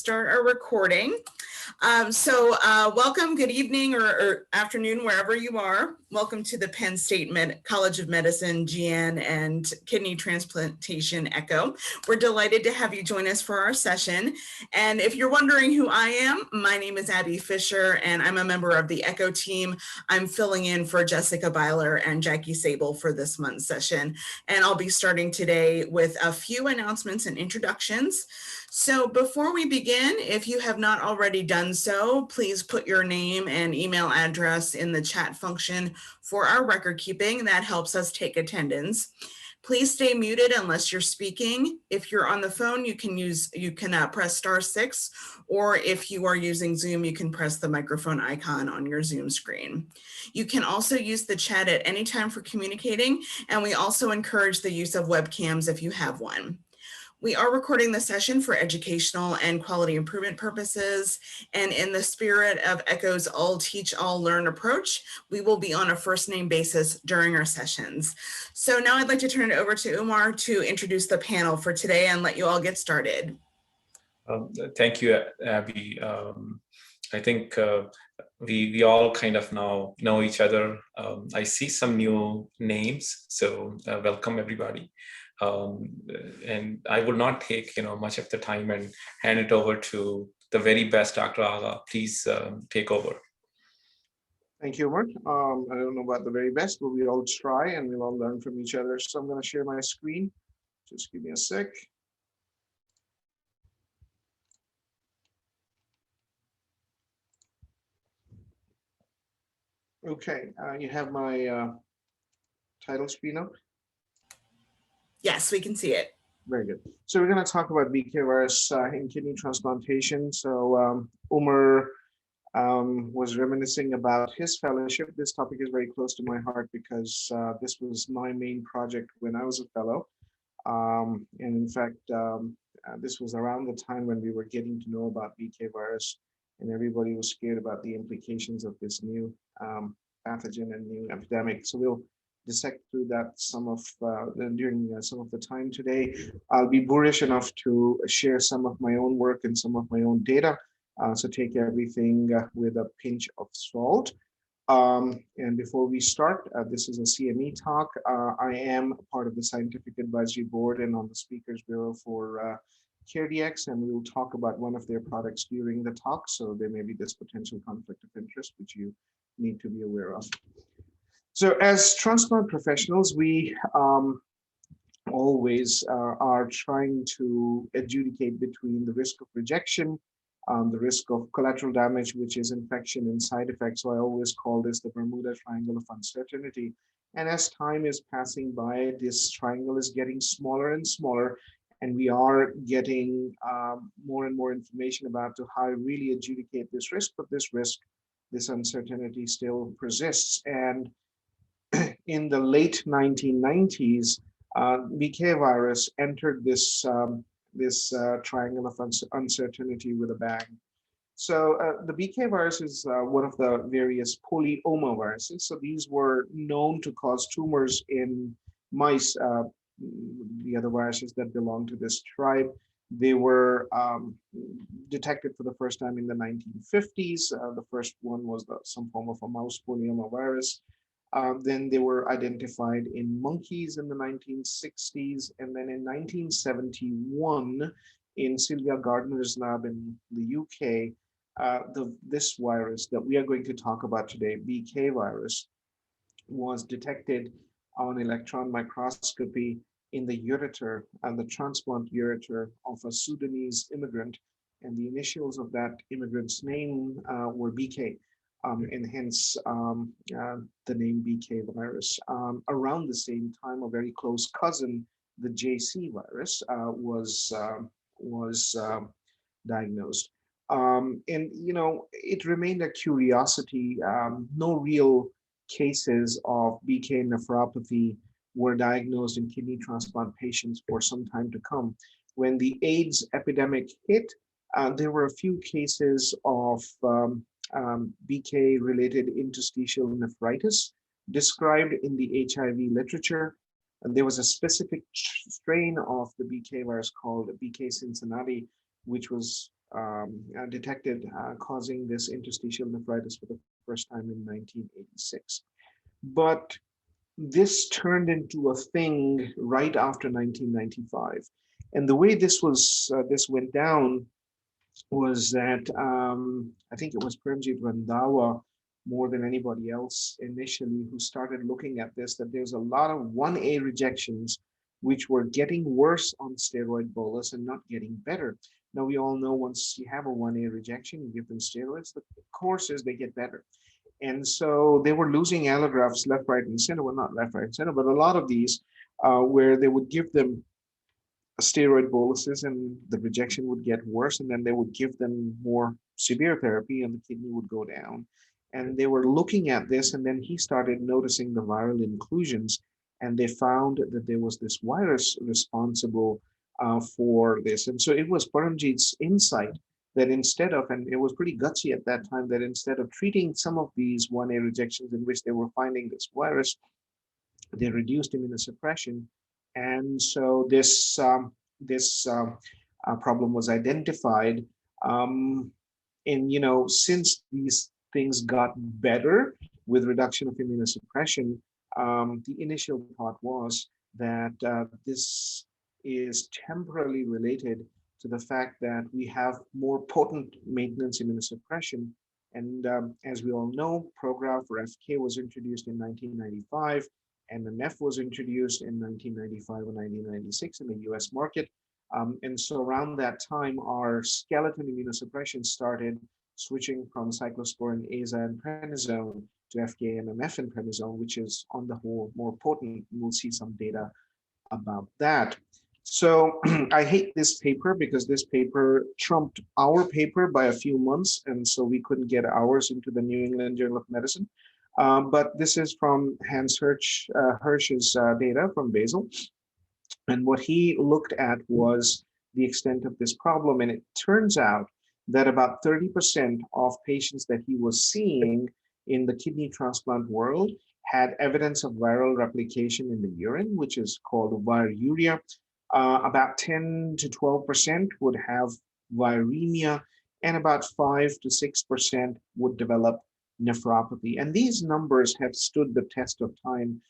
start our recording. Welcome, good evening or afternoon, wherever you are. Welcome to the Penn State College of Medicine, GN, and Kidney Transplantation Echo. We're delighted to have you join us for our session. And if you're wondering who I am, my name is Abby Fisher, and I'm a member of the Echo team. I'm filling in for Jessica Byler and Jackie Sable for this month's session. And I'll be starting today with a few announcements and introductions. So before we begin, if you have not already done so, please put your name and email address in the chat function for our record keeping. That helps us take attendance. Please stay muted unless you're speaking. If you're on the phone, you can press *6, or if you are using Zoom, you can press the microphone icon on your Zoom screen. You can also use the chat at any time for communicating, and we also encourage the use of webcams if you have one. We are recording the session for educational and quality improvement purposes, and in the spirit of Echo's all teach, all learn approach, we will be on a first name basis during our sessions. So now I'd like to turn it over to Umar to introduce the panel for today and let you all get started. Thank you, Abby. I think we all kind of now know each other. I see some new names, so welcome everybody. And I will not take much of the time and hand it over to the very best Dr. Agha. Please take over. Thank you, Umar. I don't know about the very best, but we'll all try and we'll all learn from each other. So I'm going to share my screen. Just give me a sec. Okay, you have my title screen up? Yes, we can see it. Very good. So we're going to talk about Bkrs in kidney transplantation. So Umar was reminiscing about his fellowship. This topic is very close to my heart because this was my main project when I was a fellow. And in fact, this was around the time when we were getting to know about Bkrs, and everybody was scared about the implications of this new pathogen and new epidemic. So we'll dissect through that during some of the time today. I'll be boorish enough to share some of my own work and some of my own data. So take everything with a pinch of salt. And before we start, this is a CME talk. I am part of the Scientific Advisory Board and on the Speakers Bureau for CareDx, and we will talk about one of their products during the talk. So there may be this potential conflict of interest, which you need to be aware of. So as transplant professionals, we always are trying to adjudicate between the risk of rejection, the risk of collateral damage, which is infection and side effects. So I always call this the Bermuda Triangle of uncertainty. And as time is passing by, this triangle is getting smaller and smaller, and we are getting more and more information about how to really adjudicate this risk, but this uncertainty still persists. And in the late 1990s, BK virus entered this triangle of uncertainty with a bang. So the BK virus is one of the various polyomaviruses. So these were known to cause tumors in mice, the other viruses that belong to this tribe. They were detected for the first time in the 1950s. The first one was some form of a mouse polyomavirus. Then they were identified in monkeys in the 1960s. And then in 1971, in Sylvia Gardner's lab in the UK, this virus that we are going to talk about today, BK virus, was detected on electron microscopy in the ureter and the transplant ureter of a Sudanese immigrant. And the initials of that immigrant's name were BK. And hence the name BK virus. Around the same time, a very close cousin, the JC virus, was diagnosed. And it remained a curiosity. No real cases of BK nephropathy were diagnosed in kidney transplant patients for some time to come. When the AIDS epidemic hit, there were a few cases of BK-related interstitial nephritis described in the HIV literature. And there was a specific strain of the BK virus called BK Cincinnati, which was detected causing this interstitial nephritis for the first time in 1986. But this turned into a thing right after 1995. And the way this went down was that I think it was Premjit Randhawa more than anybody else initially who started looking at this, that there's a lot of 1A rejections which were getting worse on steroid bolus and not getting better. Now we all know once you have a 1A rejection, you give them steroids, the course is they get better. And so they were losing allografts left, right, and center. Well, not left, right, and center, but a lot of these where they would give them steroid boluses and the rejection would get worse, and then they would give them more severe therapy and the kidney would go down. And they were looking at this, and then he started noticing the viral inclusions, and they found that there was this virus responsible for this. And so it was Paramjit's insight that instead of, and it was pretty gutsy at that time, that instead of treating some of these 1A rejections in which they were finding this virus, they reduced immunosuppression. And so this problem was identified. And since these things got better with reduction of immunosuppression, the initial thought was that this is temporarily related to the fact that we have more potent maintenance immunosuppression. And as we all know, Prograf or FK was introduced in 1995, and the NEF was introduced in 1995 and 1996 in the US market. And so around that time, our skeleton immunosuppression started switching from cyclosporin, Aza, and prednisone to FK, MMF, and prednisone, which is on the whole more potent. We'll see some data about that. So I hate this paper because this paper trumped our paper by a few months, and so we couldn't get ours into the New England Journal of Medicine. But this is from Hans Hirsch's data from Basel. And what he looked at was the extent of this problem. And it turns out that about 30% of patients that he was seeing in the kidney transplant world had evidence of viral replication in the urine, which is called viruria. About 10 to 12% would have viremia, and about 5 to 6% would develop nephropathy. And these numbers have stood the test of time.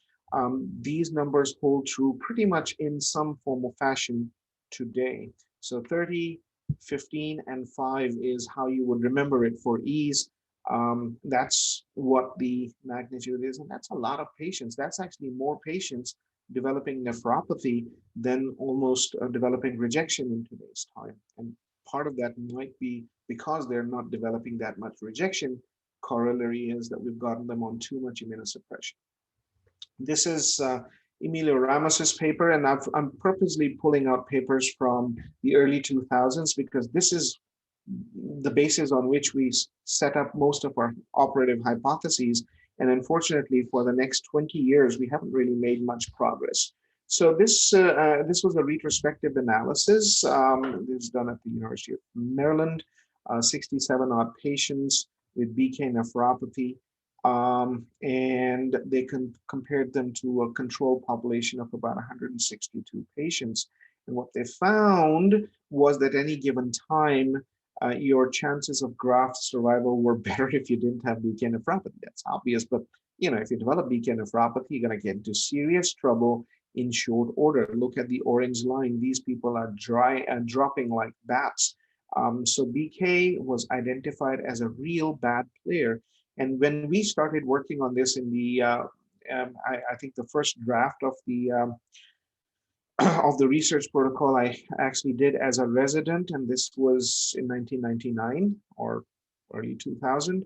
These numbers hold true pretty much in some form or fashion today. So 30, 15, and 5 is how you would remember it for ease. That's what the magnitude is, and that's a lot of patients. That's actually more patients developing nephropathy than almost developing rejection in today's time. And part of that might be because they're not developing that much rejection. Corollary is that we've gotten them on too much immunosuppression. This is Emilio Ramos's paper, and I'm purposely pulling out papers from the early 2000s because this is the basis on which we set up most of our operative hypotheses. And unfortunately, for the next 20 years, we haven't really made much progress. So this was a retrospective analysis. This is done at the University of Maryland, 67 odd patients with BK nephropathy. And they compared them to a control population of about 162 patients. And what they found was that any given time, your chances of graft survival were better if you didn't have BK nephropathy. That's obvious, but if you develop BK nephropathy, you're going to get into serious trouble in short order. Look at the orange line. These people are dry and dropping like bats. So BK was identified as a real bad player. And when we started working on this in the, I think the first draft of the research protocol I actually did as a resident, and this was in 1999 or early 2000.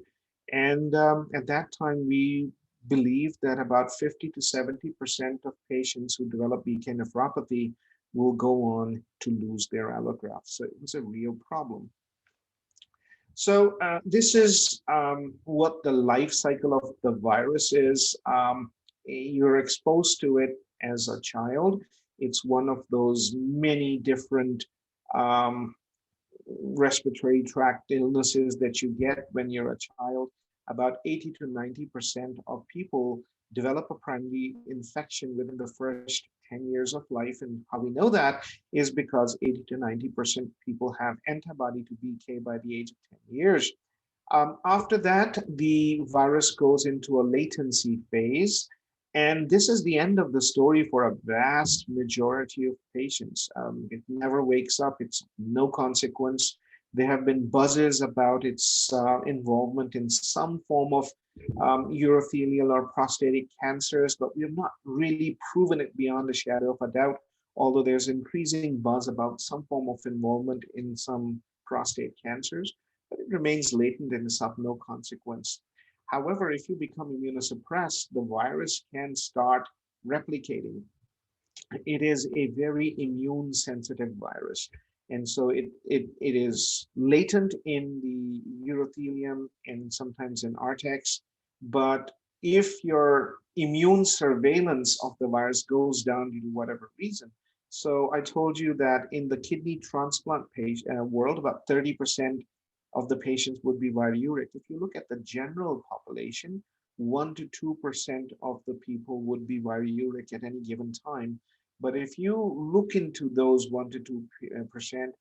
And at that time, we believed that about 50 to 70% of patients who develop BK nephropathy will go on to lose their allografts. So it was a real problem. So this is what the life cycle of the virus is. You're exposed to it as a child. It's one of those many different respiratory tract illnesses that you get when you're a child. About 80 to 90% of people develop a primary infection within the first 10 years of life. And how we know that is because 80 to 90% people have antibody to BK by the age of 10 years. After that, the virus goes into a latency phase. And this is the end of the story for a vast majority of patients. It never wakes up, it's no consequence. There have been buzzes about its involvement in some form of urothelial or prostatic cancers, but we have not really proven it beyond a shadow of a doubt, although there's increasing buzz about some form of involvement in some prostate cancers, but it remains latent and is of no consequence. However, if you become immunosuppressed, the virus can start replicating. It is a very immune sensitive virus. And so it is latent in the urothelium and sometimes in artex. But if your immune surveillance of the virus goes down due to whatever reason, so I told you that in the kidney transplant world, about 30% of the patients would be viruric. If you look at the general population, 1 to 2% of the people would be viruric at any given time. But if you look into those 1 to 2%,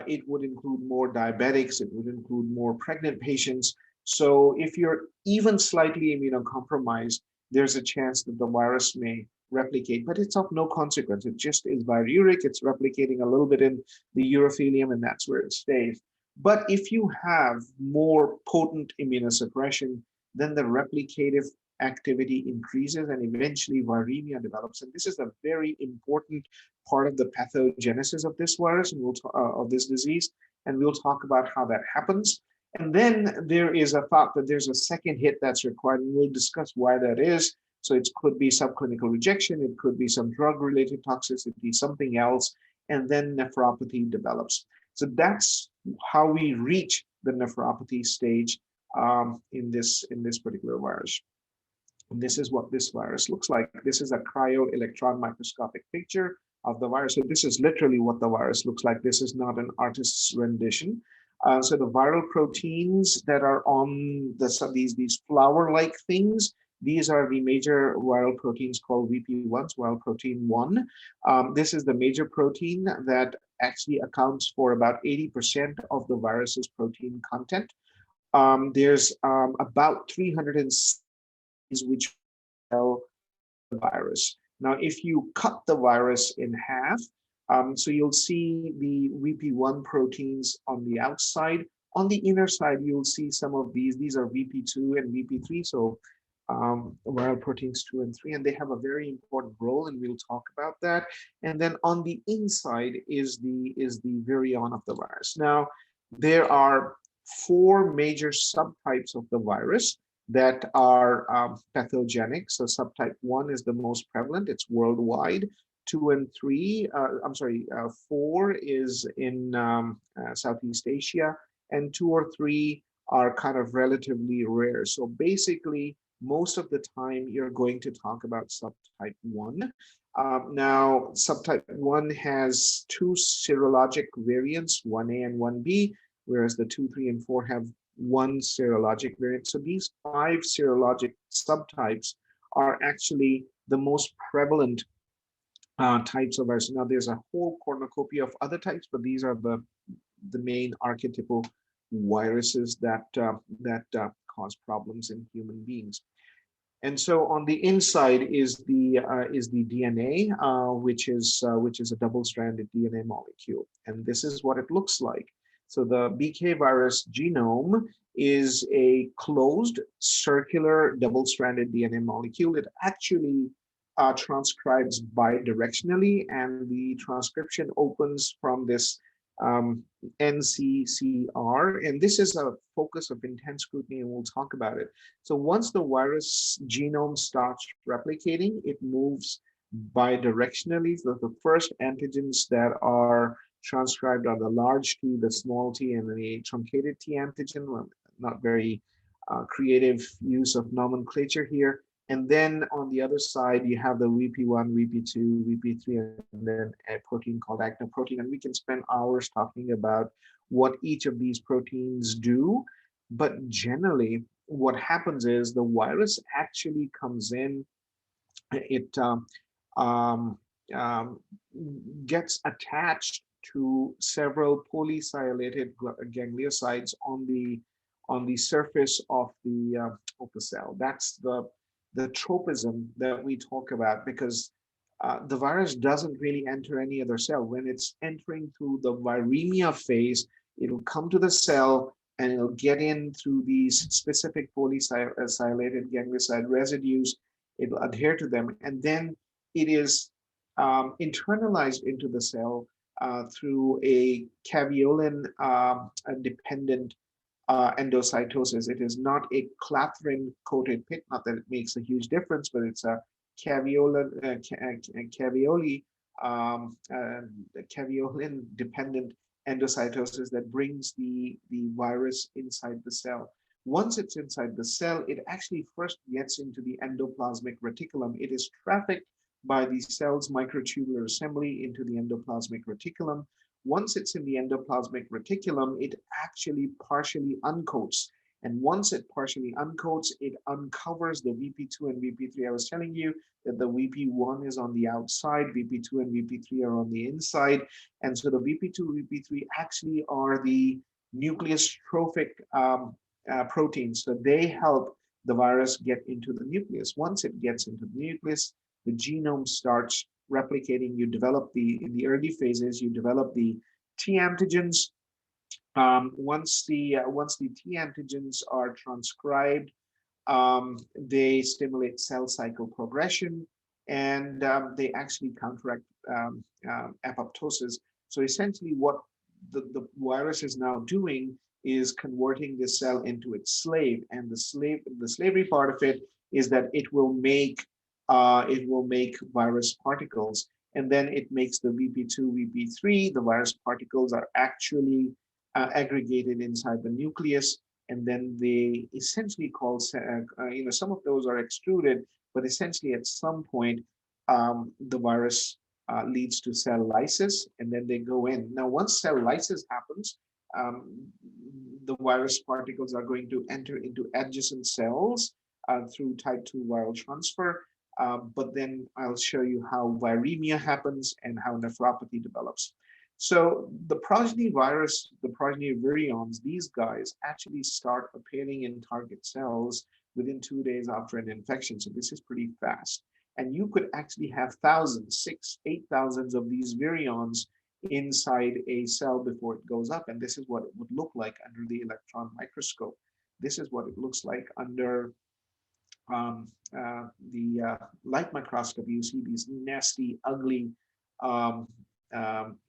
it would include more diabetics, it would include more pregnant patients. So if you're even slightly immunocompromised, there's a chance that the virus may replicate, but it's of no consequence. It just is viruric, it's replicating a little bit in the urothelium, and that's where it stays. But if you have more potent immunosuppression, then the replicative activity increases and eventually viremia develops. And this is a very important part of the pathogenesis of this virus and of this disease. And we'll talk about how that happens. And then there is a thought that there's a second hit that's required, and we'll discuss why that is. So it could be subclinical rejection, it could be some drug-related toxicity, something else, and then nephropathy develops. So that's how we reach the nephropathy stage in this particular virus. And this is what this virus looks like. This is a cryo-electron microscopic picture of the virus. So this is literally what the virus looks like. This is not an artist's rendition. So the viral proteins that are on these flower-like things, these are the major viral proteins called VP1s, viral protein 1. This is the major protein that actually accounts for about 80% of the virus's protein content. There's about 306 which tell the virus. Now, if you cut the virus in half, so you'll see the VP1 proteins on the outside. On the inner side, you'll see some of these. These are VP2 and VP3, so viral proteins 2 and 3, and they have a very important role, and we'll talk about that. And then on the inside is the virion of the virus. Now, there are 4 major subtypes of the virus that are pathogenic. So subtype 1 is the most prevalent, it's worldwide. 2 and 3, 4 is in Southeast Asia, and 2 or 3 are kind of relatively rare. So basically, most of the time you're going to talk about subtype 1. Now, subtype 1 has 2 serologic variants, 1A and 1B, whereas the 2, 3, and 4 have 1 serologic variant. So these 5 serologic subtypes are actually the most prevalent types of virus. Now, there's a whole cornucopia of other types, but these are the main archetypal viruses that cause problems in human beings. And so on the inside is the DNA, which is a double-stranded DNA molecule, and this is what it looks like. So the BK virus genome is a closed circular double-stranded DNA molecule. It actually transcribes bidirectionally, and the transcription opens from this NCCR, and this is a focus of intense scrutiny, and we'll talk about it. So once the virus genome starts replicating, it moves bidirectionally. So the first antigens that are transcribed are the large T, the small t, and the truncated T antigen. Well, not very creative use of nomenclature here. And then on the other side, you have the VP1, VP2, VP3, and then a protein called actin protein. And we can spend hours talking about what each of these proteins do. But generally, what happens is the virus actually comes in, it gets attached to several polysilated gangliosides on the surface of the cell. That's the tropism that we talk about, because the virus doesn't really enter any other cell. When it's entering through the viremia phase, it'll come to the cell and it'll get in through these specific polysilated ganglioside residues. It'll adhere to them, and then it is internalized into the cell through a caveolin dependent endocytosis. It is not a clathrin coated pit, not that it makes a huge difference, but it's a caveolin dependent endocytosis that brings the virus inside the cell. Once it's inside the cell, it actually first gets into the endoplasmic reticulum. It is trafficked by the cell's microtubular assembly into the endoplasmic reticulum. Once it's in the endoplasmic reticulum, it actually partially uncoats. And once it partially uncoats, it uncovers the VP2 and VP3. I was telling you that the VP1 is on the outside, VP2 and VP3 are on the inside. And so the VP2, VP3 actually are the nucleus trophic proteins. So they help the virus get into the nucleus. Once it gets into the nucleus, the genome starts replicating. You develop in the early phases, you develop the T antigens. Once the T antigens are transcribed, they stimulate cell cycle progression, and they actually counteract apoptosis. So essentially what the virus is now doing is converting the cell into its slave, and the slavery part of it is that it will make virus particles, and then it makes the VP2, VP3. The virus particles are actually aggregated inside the nucleus, and then they essentially call, some of those are extruded, but essentially at some point, the virus leads to cell lysis, and then they go in. Now, once cell lysis happens, the virus particles are going to enter into adjacent cells through type 2 viral transfer. But then I'll show you how viremia happens and how nephropathy develops. So the progeny virus, the progeny virions, these guys actually start appearing in target cells within 2 days after an infection. So this is pretty fast. And you could actually have thousands, 6,000, 8,000 of these virions inside a cell before it goes up. And this is what it would look like under the electron microscope. This is what it looks like under the light microscopy. You see these nasty, ugly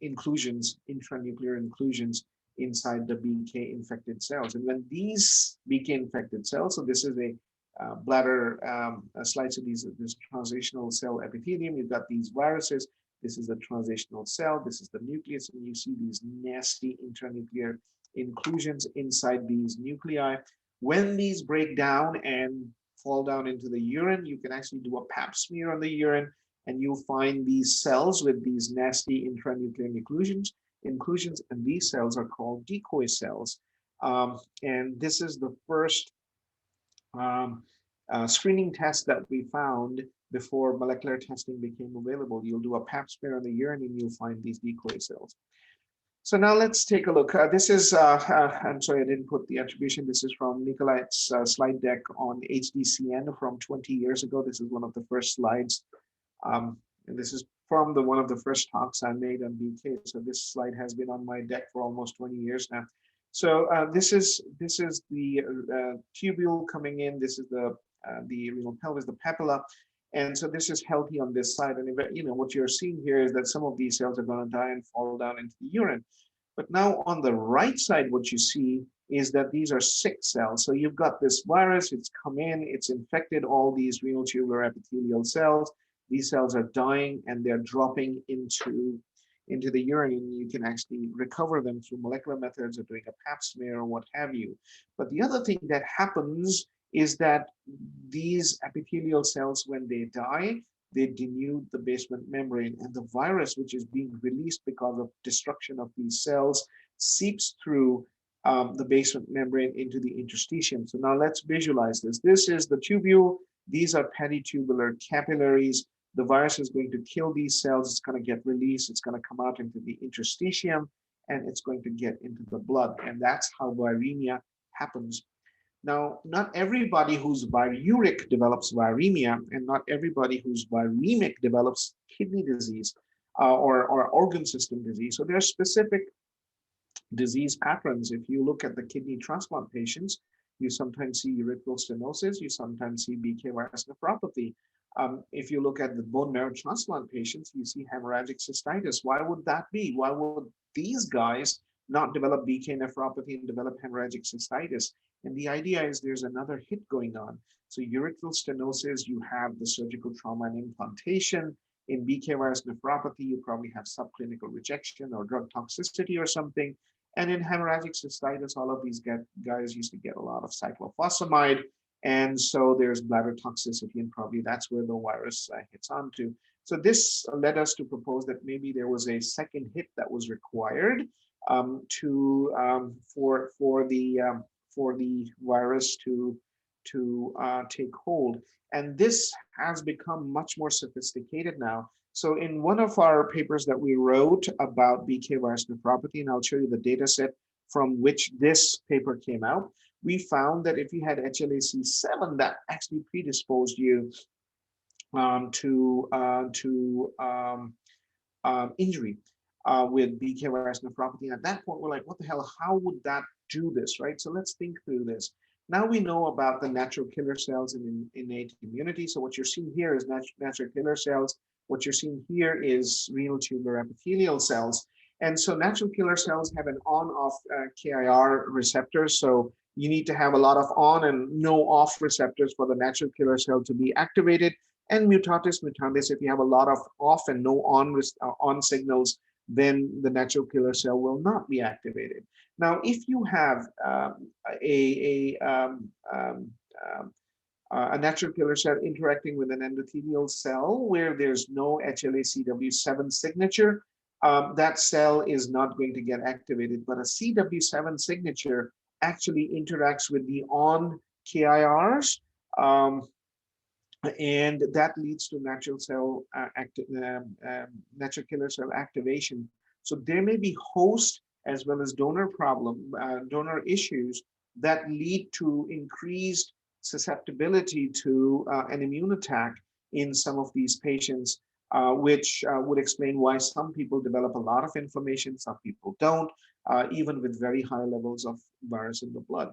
inclusions, intranuclear inclusions inside the BK infected cells. And when these BK infected cells, so this is a bladder slice of this translational cell epithelium, you've got these viruses. This is the translational cell, this is the nucleus, and you see these nasty intranuclear inclusions inside these nuclei. When these break down and fall down into the urine, you can actually do a pap smear on the urine, and you'll find these cells with these nasty intranuclear inclusions, and these cells are called decoy cells. And this is the first screening test that we found before molecular testing became available. You'll do a pap smear on the urine and you'll find these decoy cells. So now let's take a look. This is, I'm sorry, I didn't put the attribution. This is from Nikolai's slide deck on HDCN from 20 years ago. This is one of the first slides. And this is from one of the first talks I made on BK. So this slide has been on my deck for almost 20 years now. So this is the tubule coming in. This is the renal pelvis, the papilla. And so this is healthy on this side. And what you're seeing here is that some of these cells are going to die and fall down into the urine. But now on the right side, what you see is that these are sick cells. So you've got this virus, it's come in, it's infected all these renal tubular epithelial cells. These cells are dying and they're dropping into the urine, and you can actually recover them through molecular methods of doing a pap smear or what have you. But the other thing that happens is that these epithelial cells, when they die, they denude the basement membrane, and the virus, which is being released because of destruction of these cells, seeps through the basement membrane into the interstitium. So now let's visualize this. This is the tubule. These are peditubular capillaries. The virus is going to kill these cells. It's going to get released. It's going to come out into the interstitium, and it's going to get into the blood. And that's how viremia happens. Now, not everybody who's viruric develops viremia, and not everybody who's viremic develops kidney disease or organ system disease. So there are specific disease patterns. If you look at the kidney transplant patients, you sometimes see urethral stenosis, you sometimes see Bkrs nephropathy. If you look at the bone marrow transplant patients, you see hemorrhagic cystitis. Why would that be? Why would these guys not develop BK nephropathy and develop hemorrhagic cystitis? And the idea is there's another hit going on. So urethral stenosis, you have the surgical trauma and implantation. In Bkrs nephropathy, you probably have subclinical rejection or drug toxicity or something. And in hemorrhagic cystitis, all of these guys used to get a lot of cyclophosphamide. And so there's bladder toxicity, and probably that's where the virus hits onto. So this led us to propose that maybe there was a second hit that was required for the virus to take hold. And this has become much more sophisticated now. So in one of our papers that we wrote about BK virus nephropathy, and I'll show you the data set from which this paper came out, we found that if you had HLA-C7, that actually predisposed you to injury with BK virus nephropathy. At that point, we're like, what the hell, how would that do this, right? So let's think through this. Now we know about the natural killer cells and innate immunity. So what you're seeing here is natural killer cells. What you're seeing here is renal tubular epithelial cells. And so natural killer cells have an on-off KIR receptor. So you need to have a lot of on and no off receptors for the natural killer cell to be activated. And mutatis mutandis, if you have a lot of off and no on signals, then the natural killer cell will not be activated. Now, if you have a natural killer cell interacting with an endothelial cell where there's no HLA-CW7 signature, that cell is not going to get activated. But a CW7 signature actually interacts with the on KIRs, and that leads to natural killer cell activation. So there may be host as well as donor issues that lead to increased susceptibility to an immune attack in some of these patients, which would explain why some people develop a lot of inflammation, some people don't, even with very high levels of virus in the blood.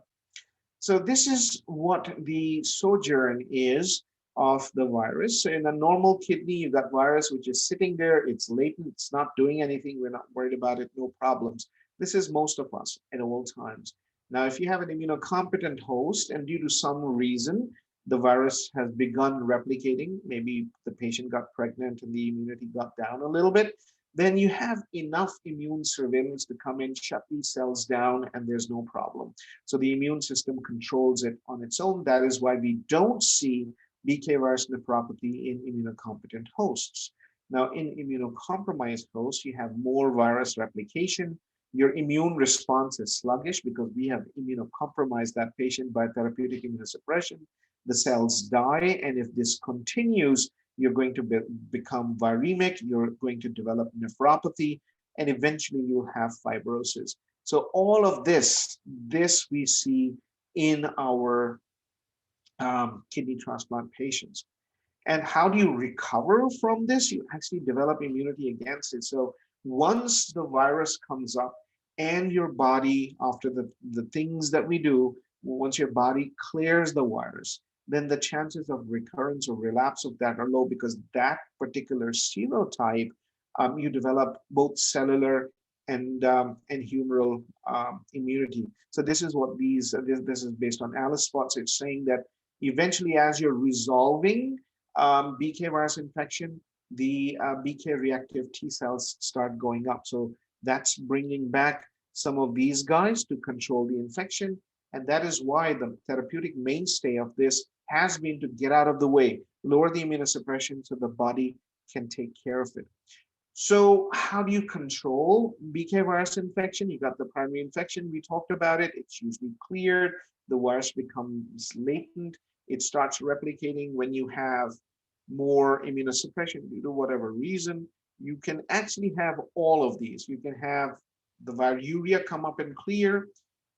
So this is what the sojourn is of the virus. So in a normal kidney, you've got virus which is sitting there, it's latent, it's not doing anything, we're not worried about it, no problems. This is most of us at all times. Now, if you have an immunocompetent host and due to some reason, the virus has begun replicating, maybe the patient got pregnant and the immunity got down a little bit, then you have enough immune surveillance to come in, shut these cells down, and there's no problem. So the immune system controls it on its own. That is why we don't see BK virus nephropathy in immunocompetent hosts. Now, in immunocompromised hosts, you have more virus replication. Your immune response is sluggish because we have immunocompromised that patient by therapeutic immunosuppression. The cells die, and if this continues, you're going to become viremic, you're going to develop nephropathy, and eventually you'll have fibrosis. So all of this we see in our kidney transplant patients. And how do you recover from this? You actually develop immunity against it. So once the virus comes up and your body, after the things that we do, once your body clears the virus, then the chances of recurrence or relapse of that are low because that particular serotype, you develop both cellular and humoral immunity. So this is what this is based on Alice spots. It's saying that eventually, as you're resolving BK virus infection, the BK reactive T cells start going up. So that's bringing back some of these guys to control the infection. And that is why the therapeutic mainstay of this has been to get out of the way, lower the immunosuppression so the body can take care of it. So how do you control BK virus infection? You got the primary infection, we talked about it, it's usually cleared, the virus becomes latent, it starts replicating when you have more immunosuppression due to whatever reason, you can actually have all of these. You can have the viruria come up and clear.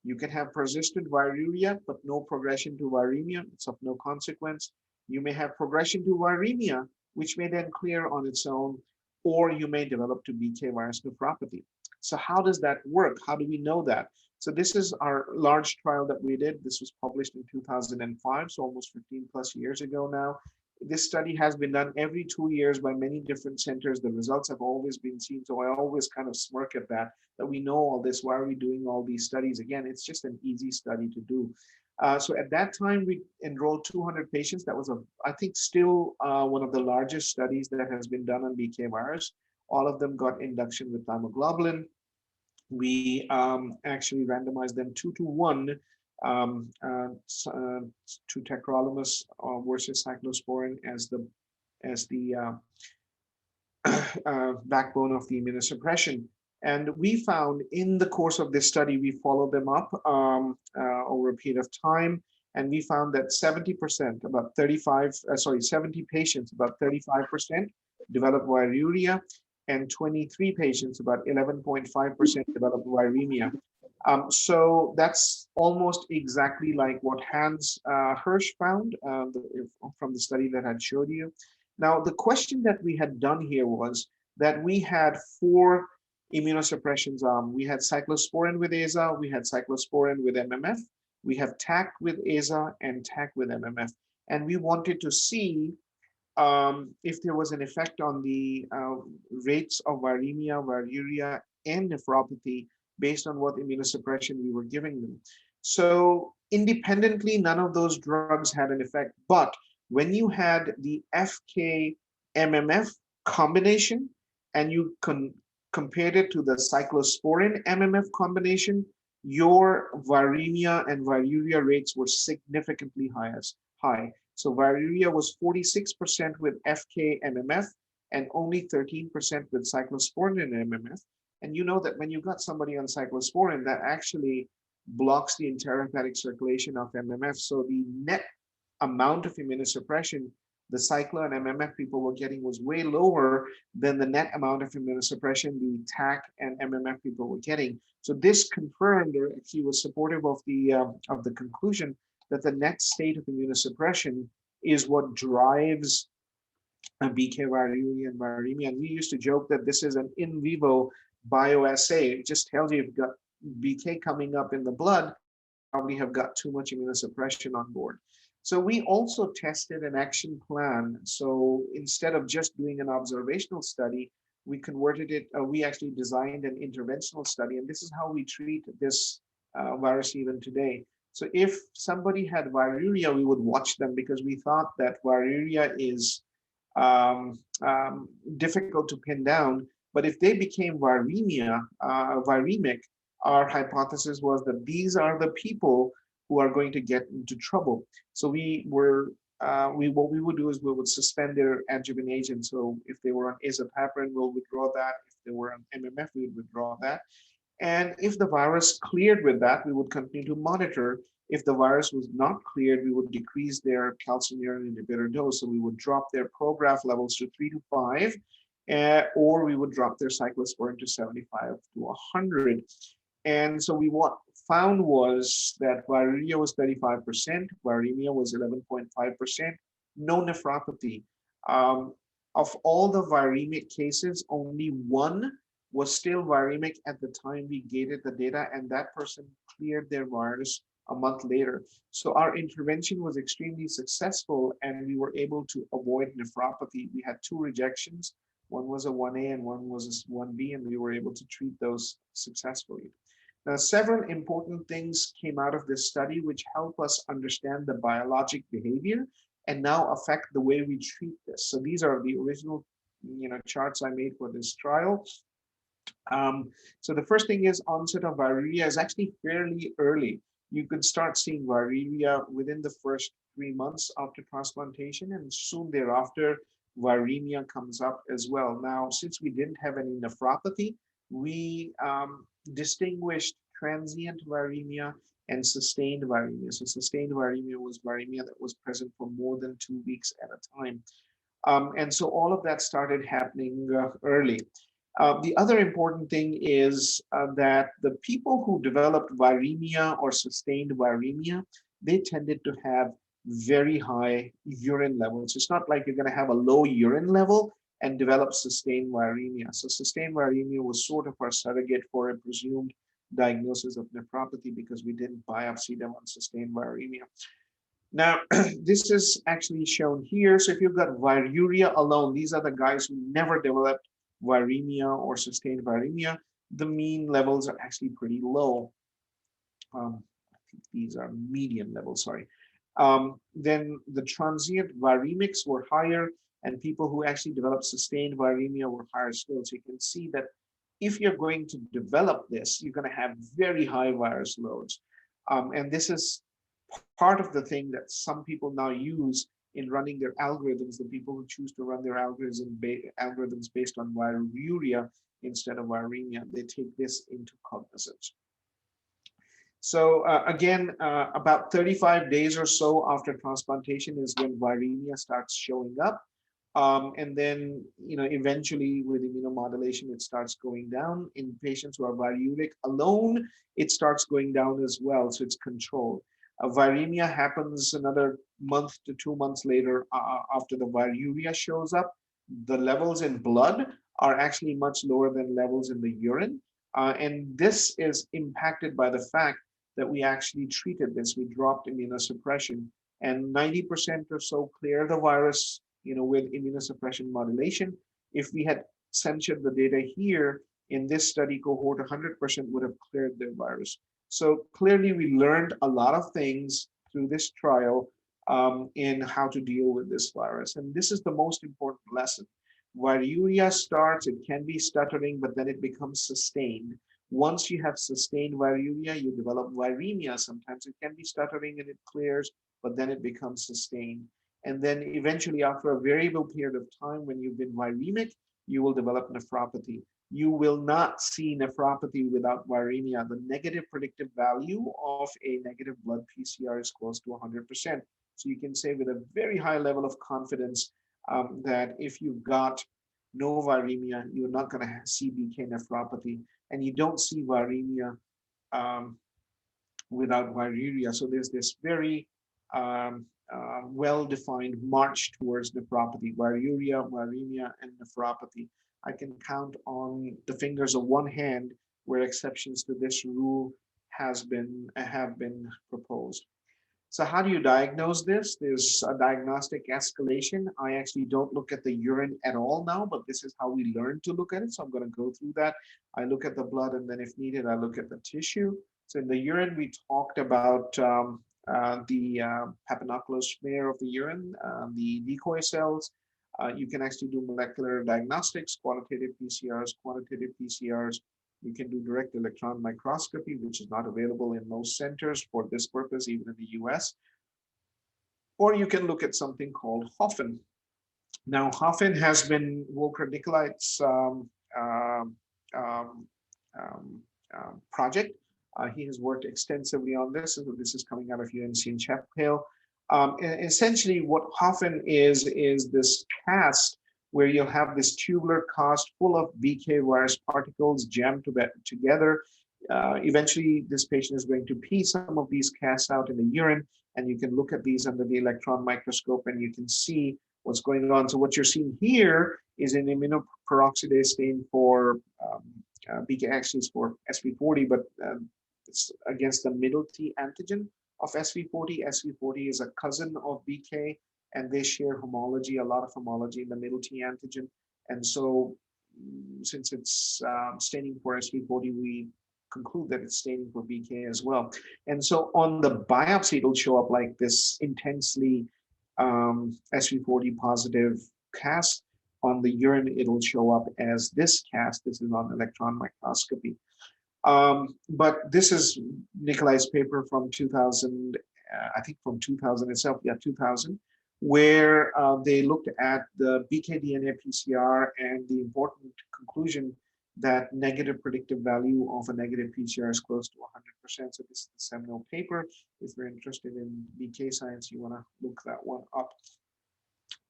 You can have persistent viruria, but no progression to viremia. It's of no consequence. You may have progression to viremia, which may then clear on its own, or you may develop to BK virus nephropathy. So how does that work? How do we know that? So this is our large trial that we did. This was published in 2005, so almost 15 plus years ago now. This study has been done every 2 years by many different centers. The results have always been seen. So I always kind of smirk at that we know all this. Why are we doing all these studies? Again, it's just an easy study to do. So at that time, we enrolled 200 patients. That was, I think, still one of the largest studies that has been done on BK virus. All of them got induction with thymoglobulin. We actually randomized them 2-to-1 to tacrolimus versus cyclosporin as the backbone of the immunosuppression. And we found in the course of this study, we followed them up over a period of time, and we found that 70%, about 70 patients, about 35% developed viruria, and 23 patients, about 11.5% developed viremia. So that's almost exactly like what Hans Hirsch found from the study that I showed you. Now, the question that we had done here was that we had 4 immunosuppressions. We had cyclosporin with Agha, we had cyclosporin with MMF, we have TAC with Agha and TAC with MMF. And we wanted to see if there was an effect on the rates of viremia, viruria, and nephropathy based on what immunosuppression we were giving them. So independently, none of those drugs had an effect. But when you had the FK-MMF combination and you compared it to the cyclosporin MMF combination, your viremia and viruria rates were significantly high. So viruria was 46% with FK-MMF and only 13% with cyclosporin and MMF. And you know that when you got somebody on cyclosporin, that actually blocks the enterohepatic circulation of MMF. So the net amount of immunosuppression the cyclo and MMF people were getting was way lower than the net amount of immunosuppression the TAC and MMF people were getting. So this confirmed, or actually was supportive of the conclusion that the net state of immunosuppression is what drives BK viruria and viremia. And we used to joke that this is an in vivo bioassay. It just tells you if you've got BK coming up in the blood, probably have got too much immunosuppression on board. So we also tested an action plan. So instead of just doing an observational study, we converted it, we actually designed an interventional study. And this is how we treat this virus even today. So if somebody had viruria, we would watch them because we thought that viruria is difficult to pin down. But if they became viremic, our hypothesis was that these are the people who are going to get into trouble. So what we would do is we would suspend their adjuvant agent. So if they were on azathioprine, we'll withdraw that. If they were on MMF, we would withdraw that. And if the virus cleared with that, we would continue to monitor. If the virus was not cleared, we would decrease their calcineurin inhibitor dose. So we would drop their Prograf levels to 3 to 5, or we would drop their cyclosporin to 75 to 100. And so what found was that viruria was 35%, viremia was 11.5%, no nephropathy. Of all the viremic cases, only one was still viremic at the time we gated the data, and that person cleared their virus a month later. So our intervention was extremely successful, and we were able to avoid nephropathy. We had 2 rejections. One was a 1A and one was a 1B, and we were able to treat those successfully. Now, several important things came out of this study which help us understand the biologic behavior and now affect the way we treat this. So these are the original charts I made for this trial. So the first thing is onset of viruria is actually fairly early. You could start seeing viruria within the first 3 months after transplantation, and soon thereafter, viremia comes up as well. Now, since we didn't have any nephropathy, we distinguished transient viremia and sustained viremia. So sustained viremia was viremia that was present for more than 2 weeks at a time. And so all of that started happening early. The other important thing is that the people who developed viremia or sustained viremia, they tended to have very high urine levels. It's not like you're going to have a low urine level and develop sustained viremia. So sustained viremia was sort of our surrogate for a presumed diagnosis of nephropathy because we didn't biopsy them on sustained viremia. Now, this is actually shown here. So if you've got viruria alone, these are the guys who never developed viremia or sustained viremia. The mean levels are actually pretty low. I think these are median levels, sorry. Then the transient viremics were higher, and people who actually developed sustained viremia were higher still. So you can see that if you're going to develop this, you're going to have very high virus loads. And this is part of the thing that some people now use in running their algorithms, the people who choose to run their algorithms based on viruria instead of viremia, they take this into cognizance. So again, about 35 days or so after transplantation is when viremia starts showing up. And then, eventually with immunomodulation, it starts going down. In patients who are viruric alone, it starts going down as well, so it's controlled. Viremia happens another month to 2 months later after the viruria shows up. The levels in blood are actually much lower than levels in the urine. And this is impacted by the fact that we actually treated this. We dropped immunosuppression, and 90% or so clear the virus, with immunosuppression modulation. If we had censored the data here in this study cohort, 100% would have cleared their virus. So clearly we learned a lot of things through this trial in how to deal with this virus. And this is the most important lesson. Viruria starts, it can be stuttering, but then it becomes sustained. Once you have sustained viruria, you develop viremia. Sometimes it can be stuttering and it clears, but then it becomes sustained. And then eventually, after a variable period of time, when you've been viremic, you will develop nephropathy. You will not see nephropathy without viremia. The negative predictive value of a negative blood PCR is close to 100%. So you can say with a very high level of confidence that if you've got no viremia, you're not going to see BK nephropathy, and you don't see viremia without viruria. So there's this very well-defined march towards nephropathy: viruria, viremia, and nephropathy. I can count on the fingers of one hand where exceptions to this rule have been proposed. So how do you diagnose this? There's a diagnostic escalation. I actually don't look at the urine at all now, but this is how we learn to look at it. So I'm going to go through that. I look at the blood, and then if needed, I look at the tissue. So in the urine, we talked about the papinoculus smear of the urine, the decoy cells. You can actually do molecular diagnostics, qualitative PCRs, quantitative PCRs. You can do direct electron microscopy, which is not available in most centers for this purpose, even in the US. Or you can look at something called Hoffen. Now, Hoffen has been Volker Nicolai's project. He has worked extensively on this, and this is coming out of UNC in Chapel. Essentially, what Hoffen is this cast where you'll have this tubular cast full of BK virus particles jammed together. Eventually, this patient is going to pee some of these casts out in the urine, and you can look at these under the electron microscope, and you can see what's going on. So what you're seeing here is an immunoperoxidase stain for BK, actually is for SV40, but it's against the middle T antigen of SV40. SV40 is a cousin of BK, and they share homology, a lot of homology in the middle T antigen. And so since it's staining for SV40, we conclude that it's staining for BK as well. And so on the biopsy, it'll show up like this intensely SV40 positive cast. On the urine, it'll show up as this cast. This is on electron microscopy. But this is Nicolai's paper from 2000, I think from 2000 itself, yeah, 2000, where they looked at the BK-DNA PCR and the important conclusion that negative predictive value of a negative PCR is close to 100%. So this is the seminal paper. If you're interested in BK science, you want to look that one up.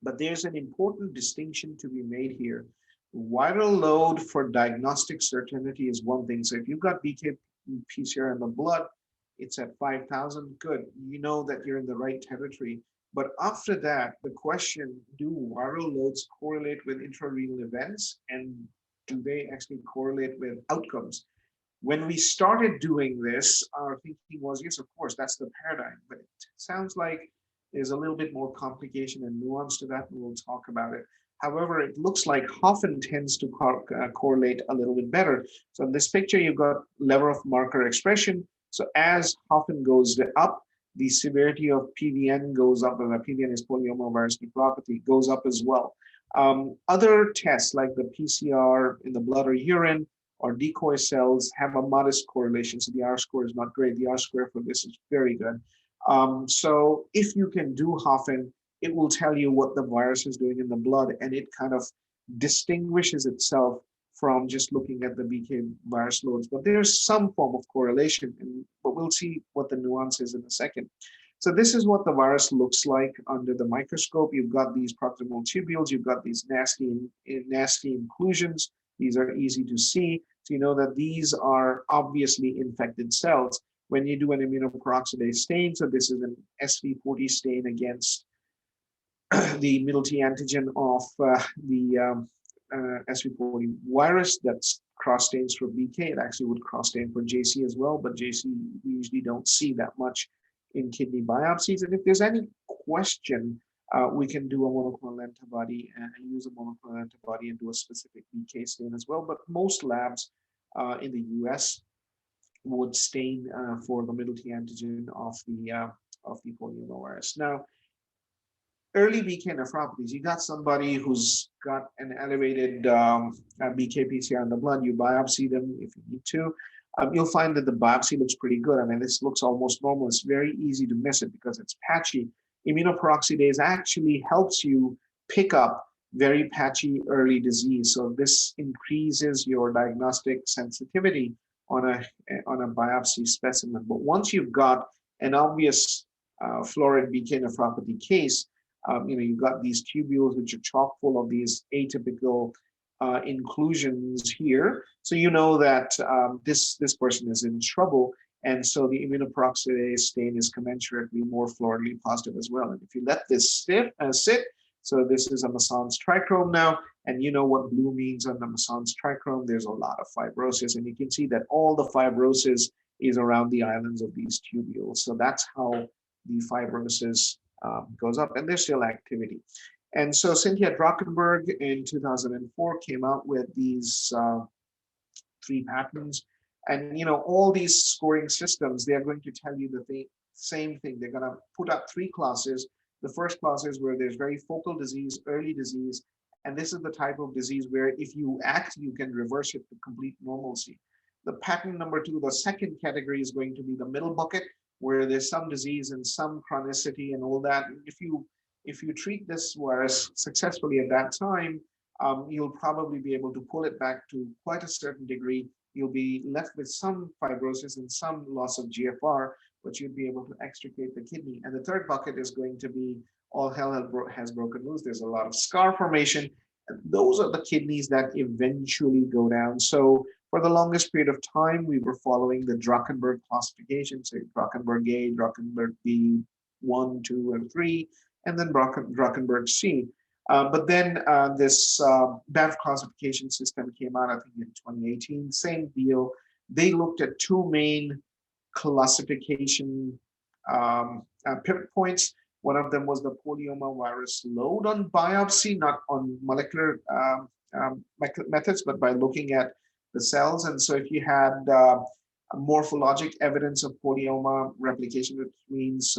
But there's an important distinction to be made here. Viral load for diagnostic certainty is one thing. So if you've got BK-PCR in the blood, it's at 5,000, good. You know that you're in the right territory. But after that, the question, do viral loads correlate with intrarenal events? And do they actually correlate with outcomes? When we started doing this, our thinking was, yes, of course, that's the paradigm. But it sounds like there's a little bit more complication and nuance to that, and we'll talk about it. However, it looks like HOFN tends to correlate a little bit better. So in this picture, you've got level of marker expression. So as HOFN goes up, the severity of PVN goes up, and PVN is polyomavirus nephropathy, goes up as well. Other tests like the PCR in the blood or urine or decoy cells have a modest correlation. So the R-score is not great. The R-square for this is very good. So if you can do HOFN, it will tell you what the virus is doing in the blood, and it kind of distinguishes itself from just looking at the BK virus loads. But there's some form of correlation, but we'll see what the nuance is in a second. So this is what the virus looks like under the microscope. You've got these proximal tubules, you've got these nasty inclusions. These are easy to see. So you know that these are obviously infected cells. When you do an immunoperoxidase stain, so this is an SV40 stain against the middle T antigen of the SV40 virus that's cross stains for BK. It actually would cross stain for JC as well, but JC we usually don't see that much in kidney biopsies. And if there's any question, we can do a monoclonal antibody and use a monoclonal antibody and do a specific BK stain as well. But most labs in the US would stain for the middle T antigen of the polyomavirus. Now, early BK nephropathies, you got somebody who's got an elevated BK PCR in the blood, you biopsy them if you need to. You'll find that the biopsy looks pretty good. I mean, this looks almost normal. It's very easy to miss it because it's patchy. Immunoperoxidase actually helps you pick up very patchy early disease. So this increases your diagnostic sensitivity on a biopsy specimen. But once you've got an obvious florid BK nephropathy case, you've got these tubules which are chock full of these atypical inclusions here. So you know that this person is in trouble. And so the immunoperoxidase stain is commensurately more floridly positive as well. And if you let this sit, so this is a Masson's trichrome now, and you know what blue means on the Masson's trichrome. There's a lot of fibrosis, and you can see that all the fibrosis is around the islands of these tubules. So that's how the fibrosis goes up, and there's still activity. And so Cynthia Drockenberg in 2004 came out with these 3 patterns. And all these scoring systems, they are going to tell you the same thing. They're going to put up 3 classes. The first class is where there's very focal disease, early disease. And this is the type of disease where if you act, you can reverse it to complete normalcy. The pattern number 2, the second category, is going to be the middle bucket, where there's some disease and some chronicity and all that. If you treat this virus successfully at that time, you'll probably be able to pull it back to quite a certain degree. You'll be left with some fibrosis and some loss of GFR, but you'll be able to extricate the kidney. And the third bucket is going to be all hell has broken loose. There's a lot of scar formation. And those are the kidneys that eventually go down. So for the longest period of time, we were following the Drockenberg classification, so Drockenberg A, Drockenberg B, 1, 2, and 3, and then Drockenberg C. But then this BAV classification system came out, I think, in 2018. Same deal. They looked at 2 main classification pivot points. One of them was the polyomavirus load on biopsy, not on molecular methods, but by looking at the cells. And so if you had morphologic evidence of polyoma replication, which means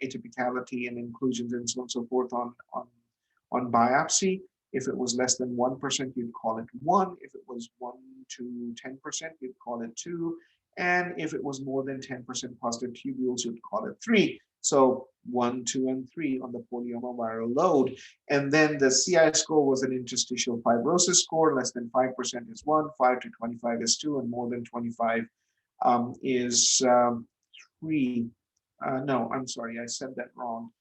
atypicality and inclusions and so on and so forth on biopsy, if it was less than 1%, you'd call it 1. If it was 1 to 10%, you'd call it 2. And if it was more than 10% positive tubules, you'd call it 3. So 1, 2, and 3 on the polyomaviral load. And then the CI score was an interstitial fibrosis score. Less than 5% is 1, 5 to 25 is 2, and more than 25 is 3. No, I'm sorry, I said that wrong.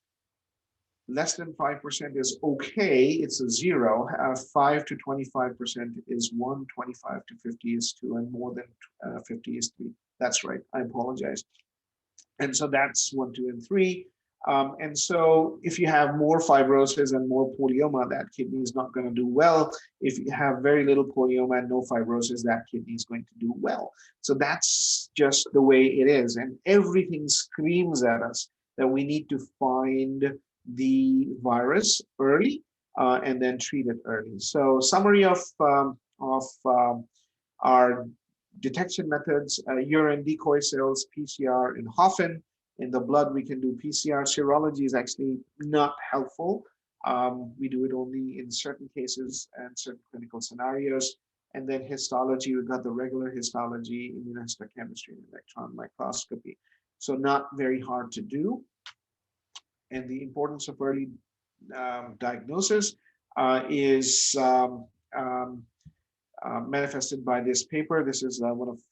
less than 5% is okay, it's a 0. 5 to 25% is 1, 25 to 50 is 2, and more than 50 is 3. That's right, I apologize. And so that's 1, 2, and 3. And so if you have more fibrosis and more polyoma, that kidney is not going to do well. If you have very little polyoma and no fibrosis, that kidney is going to do well. So that's just the way it is. And everything screams at us that we need to find the virus early and then treat it early. So summary of our detection methods: urine, decoy cells, PCR, and Hoffen. In the blood, we can do PCR. Serology is actually not helpful. We do it only in certain cases and certain clinical scenarios. And then histology, we've got the regular histology, immunohistochemistry, and electron microscopy. So not very hard to do. And the importance of early diagnosis is manifested by this paper. This is one of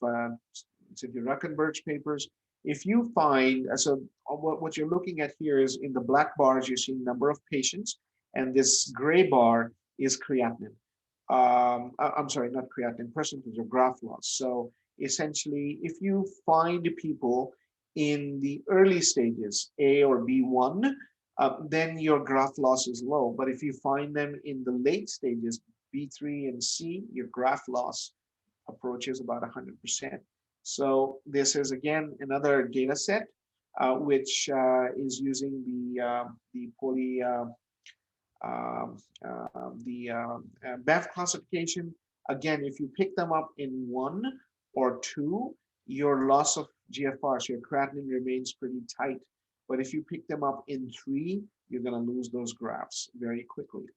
Cynthia Ruckenberg's papers. If you find, so what you're looking at here is in the black bars, you're seeing number of patients, and this gray bar is creatinine. I'm sorry, not creatinine, percentage of graft loss. So essentially, if you find people in the early stages, A or B1, then your graft loss is low. But if you find them in the late stages, B3 and C, your graft loss approaches about 100%. So this is again another data set which is using the BAF classification. Again, if you pick them up in 1 or 2, your loss of GFR, so your creatinine remains pretty tight. But if you pick them up in 3, you're going to lose those grafts very quickly.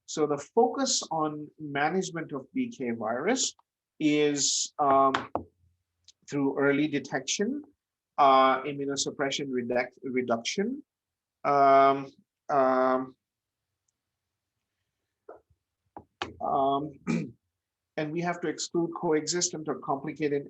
So the focus on management of BK virus is through early detection, immunosuppression reduction, and we have to exclude coexistent or complicating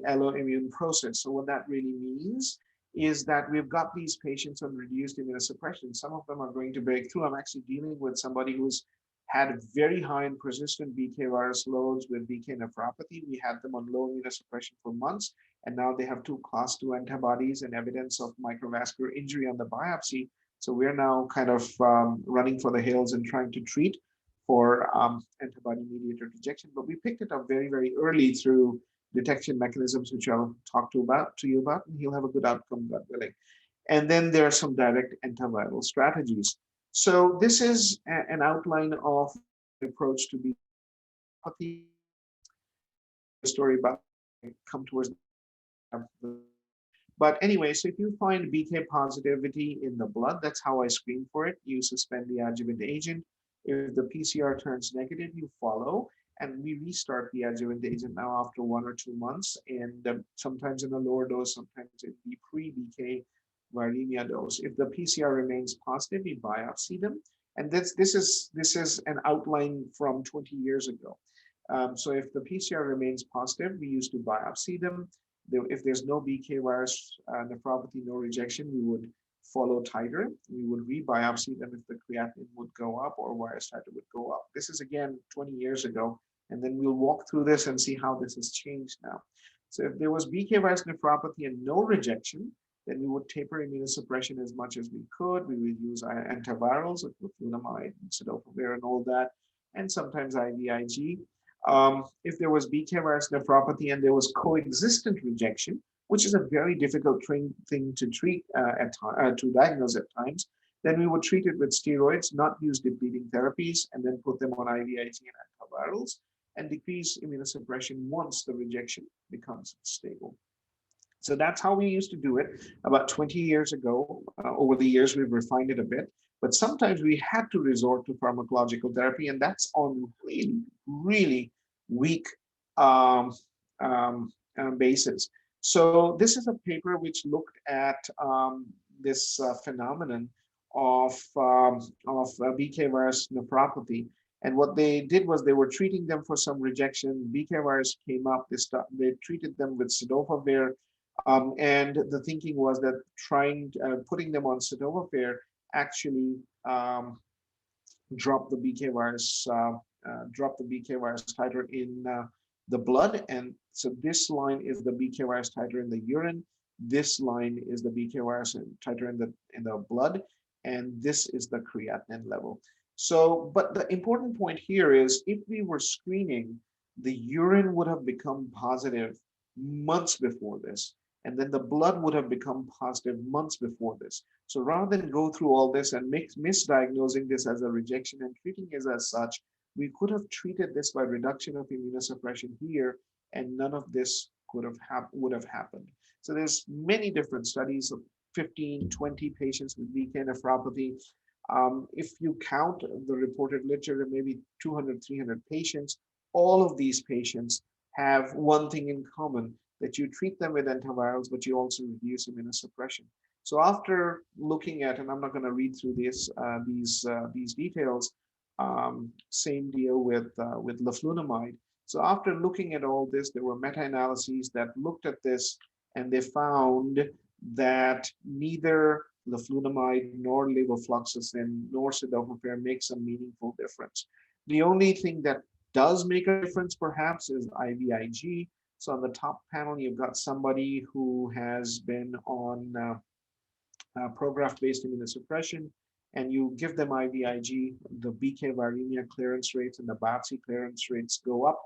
alloimmune process. So what that really means is that we've got these patients on reduced immunosuppression. Some of them are going to break through. I'm actually dealing with somebody who's had very high and persistent BK virus loads with BK nephropathy. We had them on low immunosuppression for months, and now they have 2 class 2 antibodies and evidence of microvascular injury on the biopsy. So we're now kind of running for the hills and trying to treat for antibody-mediated rejection. But we picked it up very, very early through detection mechanisms, which I'll talk to you about, and he'll have a good outcome, God willing. And then there are some direct antiviral strategies. So this is an outline of the approach to BK. The story about come towards the, but anyway, so if you find BK positivity in the blood, that's how I screen for it. You suspend the adjuvant agent. If the PCR turns negative, you follow, and we restart the adjuvant agent now after 1 or 2 months, and sometimes in a lower dose, sometimes in the pre-BK viremia dose. If the PCR remains positive, we biopsy them, and this is an outline from 20 years ago. So if the PCR remains positive, we used to biopsy them. If there's no BK virus nephropathy, no rejection, we would follow tighter. We would rebiopsy them if the creatinine would go up or virus titer would go up. This is again 20 years ago, and then we'll walk through this and see how this has changed now. So if there was BK virus nephropathy and no rejection, then we would taper immunosuppression as much as we could. We would use antivirals like flunamide, cidofovir, and all that, and sometimes IVIG. If there was BK virus nephropathy and there was coexistent rejection, which is a very difficult thing to treat to diagnose at times, then we would treat it with steroids, not use depleting therapies, and then put them on IVIG and antivirals, and decrease immunosuppression once the rejection becomes stable. So that's how we used to do it about 20 years ago. Over the years, we've refined it a bit, but sometimes we had to resort to pharmacological therapy, and that's on really, really weak basis. So this is a paper which looked at this phenomenon of BK virus nephropathy. And what they did was they were treating them for some rejection. BK virus came up. They treated them with cidofovir. And the thinking was that putting them on cidofovir actually drop the BK virus titer in the blood. And so this line is the BK virus titer in the urine. This line is the BK virus titer in the blood, and this is the creatinine level. So, but the important point here is if we were screening, the urine would have become positive months before this, and then the blood would have become positive months before this. So rather than go through all this and misdiagnosing this as a rejection and treating it as such, we could have treated this by reduction of immunosuppression here, and none of this would have happened. So there's many different studies of 15, 20 patients with BK nephropathy. If you count the reported literature, maybe 200, 300 patients, all of these patients have one thing in common, that you treat them with antivirals, but you also reduce immunosuppression. So after looking at, and I'm not going to read through these details, same deal with leflunomide. So after looking at all this, there were meta-analyses that looked at this, and they found that neither leflunomide nor levofloxacin nor sildenafil makes a meaningful difference. The only thing that does make a difference perhaps is IVIG. So on the top panel, you've got somebody who has been on prograft-based immunosuppression, and you give them IVIG, the BK viremia clearance rates and the biopsy clearance rates go up.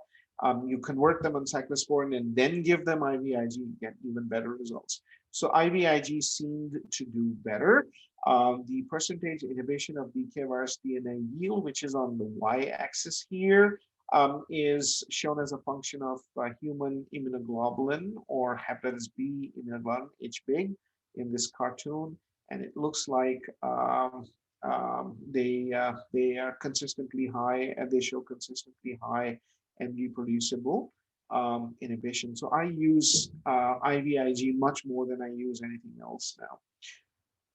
You convert them on cyclosporin and then give them IVIG, you get even better results. So IVIG seemed to do better. The percentage inhibition of BK virus DNA yield, which is on the y-axis here, is shown as a function of human immunoglobulin or hepatitis B immunoglobulin, HBIG, in this cartoon. And it looks like they are consistently high, and they show consistently high and reproducible inhibition. So I use IVIG much more than I use anything else now.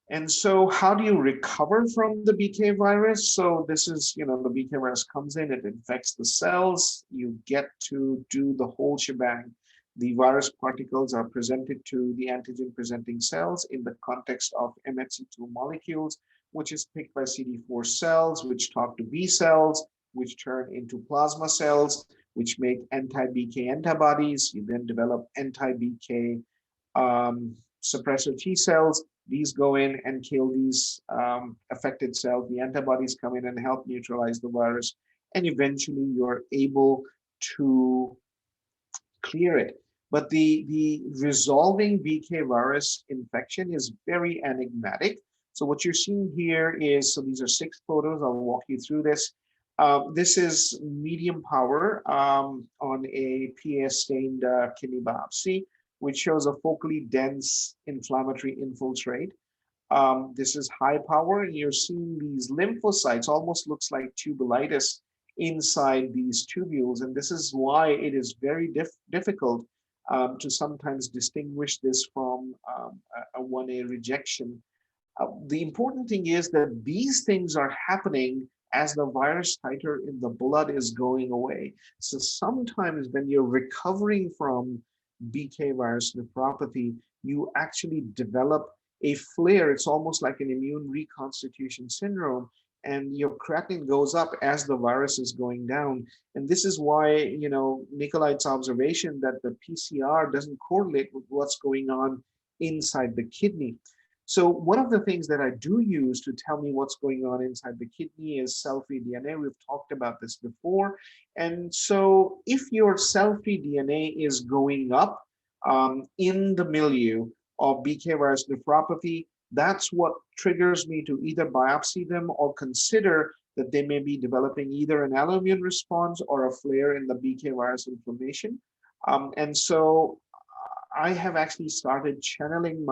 And so how do you recover from the BK virus? So this is, the BK virus comes in, it infects the cells, you get to do the whole shebang. The virus particles are presented to the antigen presenting cells in the context of MHC2 molecules, which is picked by CD4 cells, which talk to B cells, which turn into plasma cells, which make anti-BK antibodies. You then develop anti-BK suppressor T cells. These go in and kill these affected cells. The antibodies come in and help neutralize the virus. And eventually you're able to clear it. But the resolving BK virus infection is very enigmatic. So what you're seeing here is, so these are 6 photos. I'll walk you through this. This is medium power on a PA-stained kidney biopsy, which shows a focally dense inflammatory infiltrate. This is high power, and you're seeing these lymphocytes, almost looks like tubulitis inside these tubules. And this is why it is very difficult to sometimes distinguish this from a 1A rejection. The important thing is that these things are happening as the virus titer in the blood is going away. So sometimes when you're recovering from BK virus nephropathy, you actually develop a flare. It's almost like an immune reconstitution syndrome, and your creatinine goes up as the virus is going down. And this is why, Nikolai's observation that the PCR doesn't correlate with what's going on inside the kidney. So one of the things that I do use to tell me what's going on inside the kidney is cell-free DNA. We've talked about this before. And so if your cell-free DNA is going up in the milieu of BK virus nephropathy, that's what triggers me to either biopsy them or consider that they may be developing either an alloimmune response or a flare in the BK virus inflammation. And so I have actually started channeling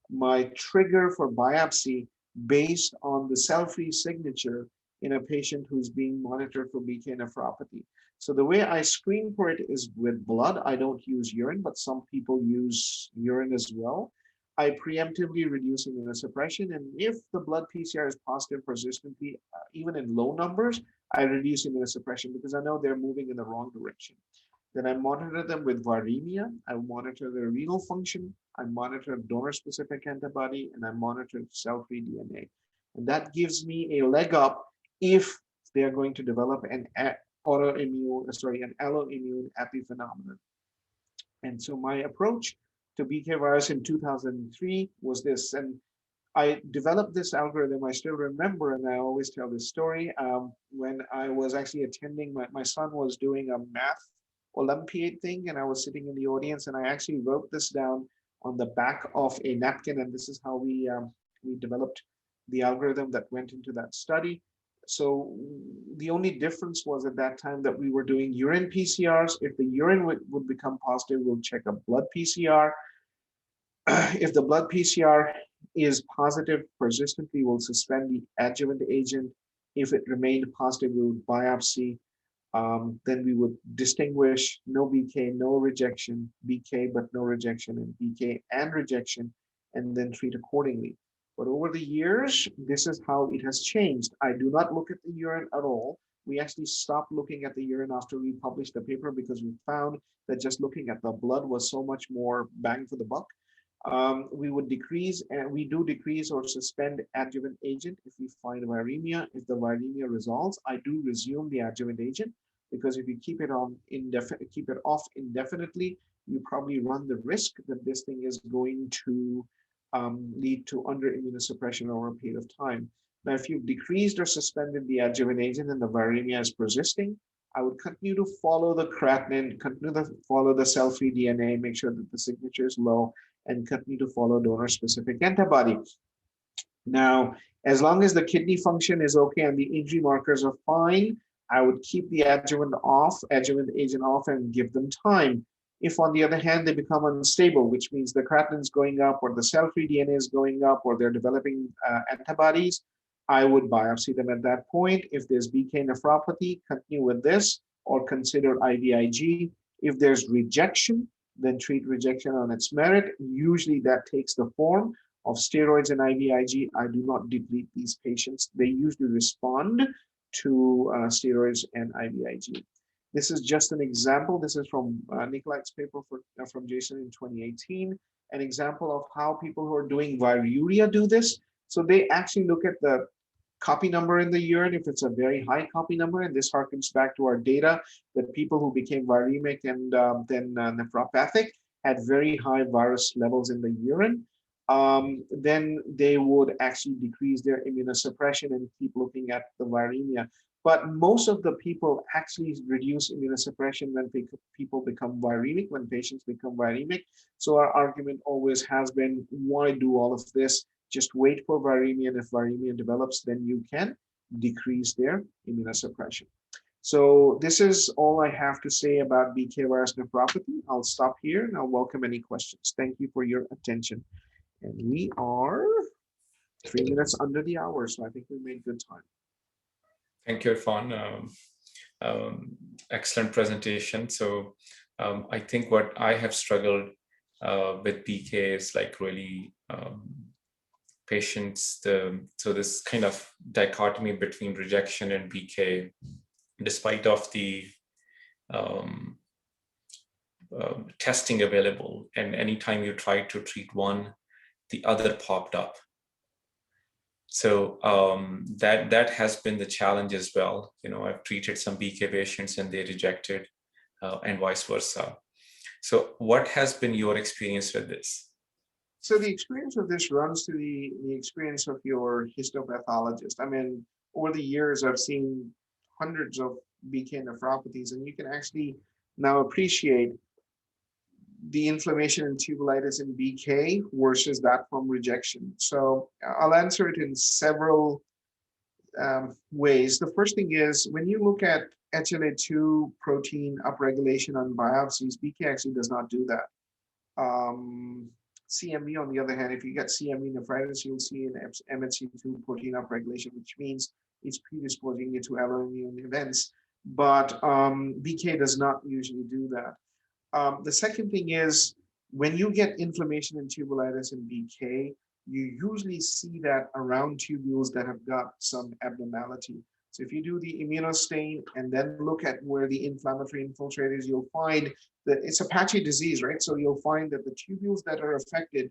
my trigger for biopsy based on the cell-free signature in a patient who's being monitored for BK nephropathy. So the way I screen for it is with blood. I don't use urine, but some people use urine as well. I preemptively reduce immunosuppression, and if the blood PCR is positive persistently, even in low numbers, I reduce immunosuppression because I know they're moving in the wrong direction. Then I monitor them with viremia, I monitor their renal function, I monitor donor-specific antibody, and I monitor cell-free DNA. And that gives me a leg up if they are going to develop an alloimmune epiphenomenon. And so my approach to BK virus in 2003 was this, and I developed this algorithm. I still remember, and I always tell this story. When I was actually attending, my son was doing a math Olympiad thing, and I was sitting in the audience, and I actually wrote this down on the back of a napkin, and this is how we developed the algorithm that went into that study. So the only difference was at that time that we were doing urine PCRs. If the urine would become positive, we'll check a blood PCR. If the blood PCR is positive persistently, we'll suspend the adjuvant agent. If it remained positive, we would biopsy. Then we would distinguish no BK, no rejection, BK but no rejection, and BK and rejection, and then treat accordingly. But over the years, this is how it has changed. I do not look at the urine at all. We actually stopped looking at the urine after we published the paper because we found that just looking at the blood was so much more bang for the buck. We would decrease, and we do decrease or suspend adjuvant agent if we find viremia. If the viremia resolves, I do resume the adjuvant agent, because if you keep it off indefinitely, you probably run the risk that this thing is going to lead to under immunosuppression over a period of time. Now, if you've decreased or suspended the adjuvant agent and the viremia is persisting, I would continue to follow the creatinine, continue to follow the cell-free DNA, make sure that the signature is low, and continue to follow donor-specific antibody. Now, as long as the kidney function is okay and the injury markers are fine, I would keep the adjuvant agent off, and give them time. If, on the other hand, they become unstable, which means the creatinine is going up, or the cell-free DNA is going up, or they're developing antibodies, I would biopsy them at that point. If there's BK nephropathy, continue with this, or consider IVIG. If there's rejection, then treat rejection on its merit. Usually that takes the form of steroids and IVIG. I do not deplete these patients. They usually respond to steroids and IVIG. This is just an example. This is from Nikolai's paper from Jason in 2018, an example of how people who are doing viruria do this. So they actually look at the copy number in the urine, if it's a very high copy number, and this harkens back to our data that people who became viremic and then nephropathic had very high virus levels in the urine, then they would actually decrease their immunosuppression and keep looking at the viremia. But most of the people actually reduce immunosuppression when people become viremic, when patients become viremic. So our argument always has been, why do all of this? Just wait for viremia, and if viremia develops, then you can decrease their immunosuppression. So this is all I have to say about BK virus nephropathy. I'll stop here and I'll welcome any questions. Thank you for your attention. And we are 3 minutes under the hour, so I think we made good time. Thank you, Irfan. Excellent presentation. So I think what I have struggled with BK is like really patients, so this kind of dichotomy between rejection and BK, despite of the testing available, and anytime you try to treat one, the other popped up. So that has been the challenge as well. You know, I've treated some BK patients and they rejected, and vice versa. So what has been your experience with this? So the experience of this runs to the experience of your histopathologist. I mean, over the years, I've seen hundreds of BK nephropathies, and you can actually now appreciate the inflammation and tubulitis in BK versus that from rejection. So I'll answer it in several ways. The first thing is, when you look at HLA2 protein upregulation on biopsies, BK actually does not do that. CMV, on the other hand, if you get CMV nephritis, you'll see an MHC2 protein upregulation, which means it's predisposing you to alloimmune events. But BK does not usually do that. The second thing is, when you get inflammation and tubulitis in BK, you usually see that around tubules that have got some abnormality. So if you do the immunostain and then look at where the inflammatory infiltrate is, you'll find that it's a patchy disease, right? So you'll find that the tubules that are affected,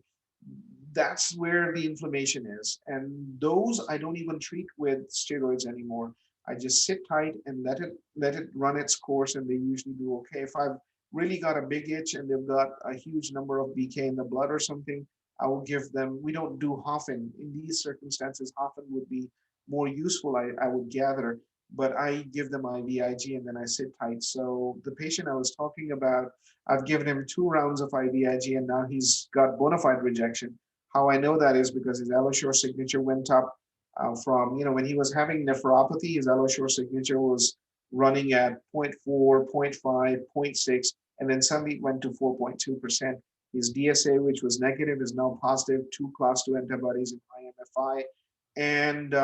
that's where the inflammation is. And those I don't even treat with steroids anymore. I just sit tight and let it run its course, and they usually do okay. If I've really got a big itch and they've got a huge number of BK in the blood or something, I will give them, we don't do Hoffen. In these circumstances, Hoffen would be more useful, I would gather, but I give them IVIG and then I sit tight. So the patient I was talking about, I've given him 2 rounds of IVIG and now he's got bona fide rejection. How I know that is because his AlloSure signature went up from, when he was having nephropathy, his AlloSure signature was running at 0.4, 0.5, 0.6, and then suddenly it went to 4.2%. His DSA, which was negative, is now positive, 2 class 2 antibodies in IMFI, and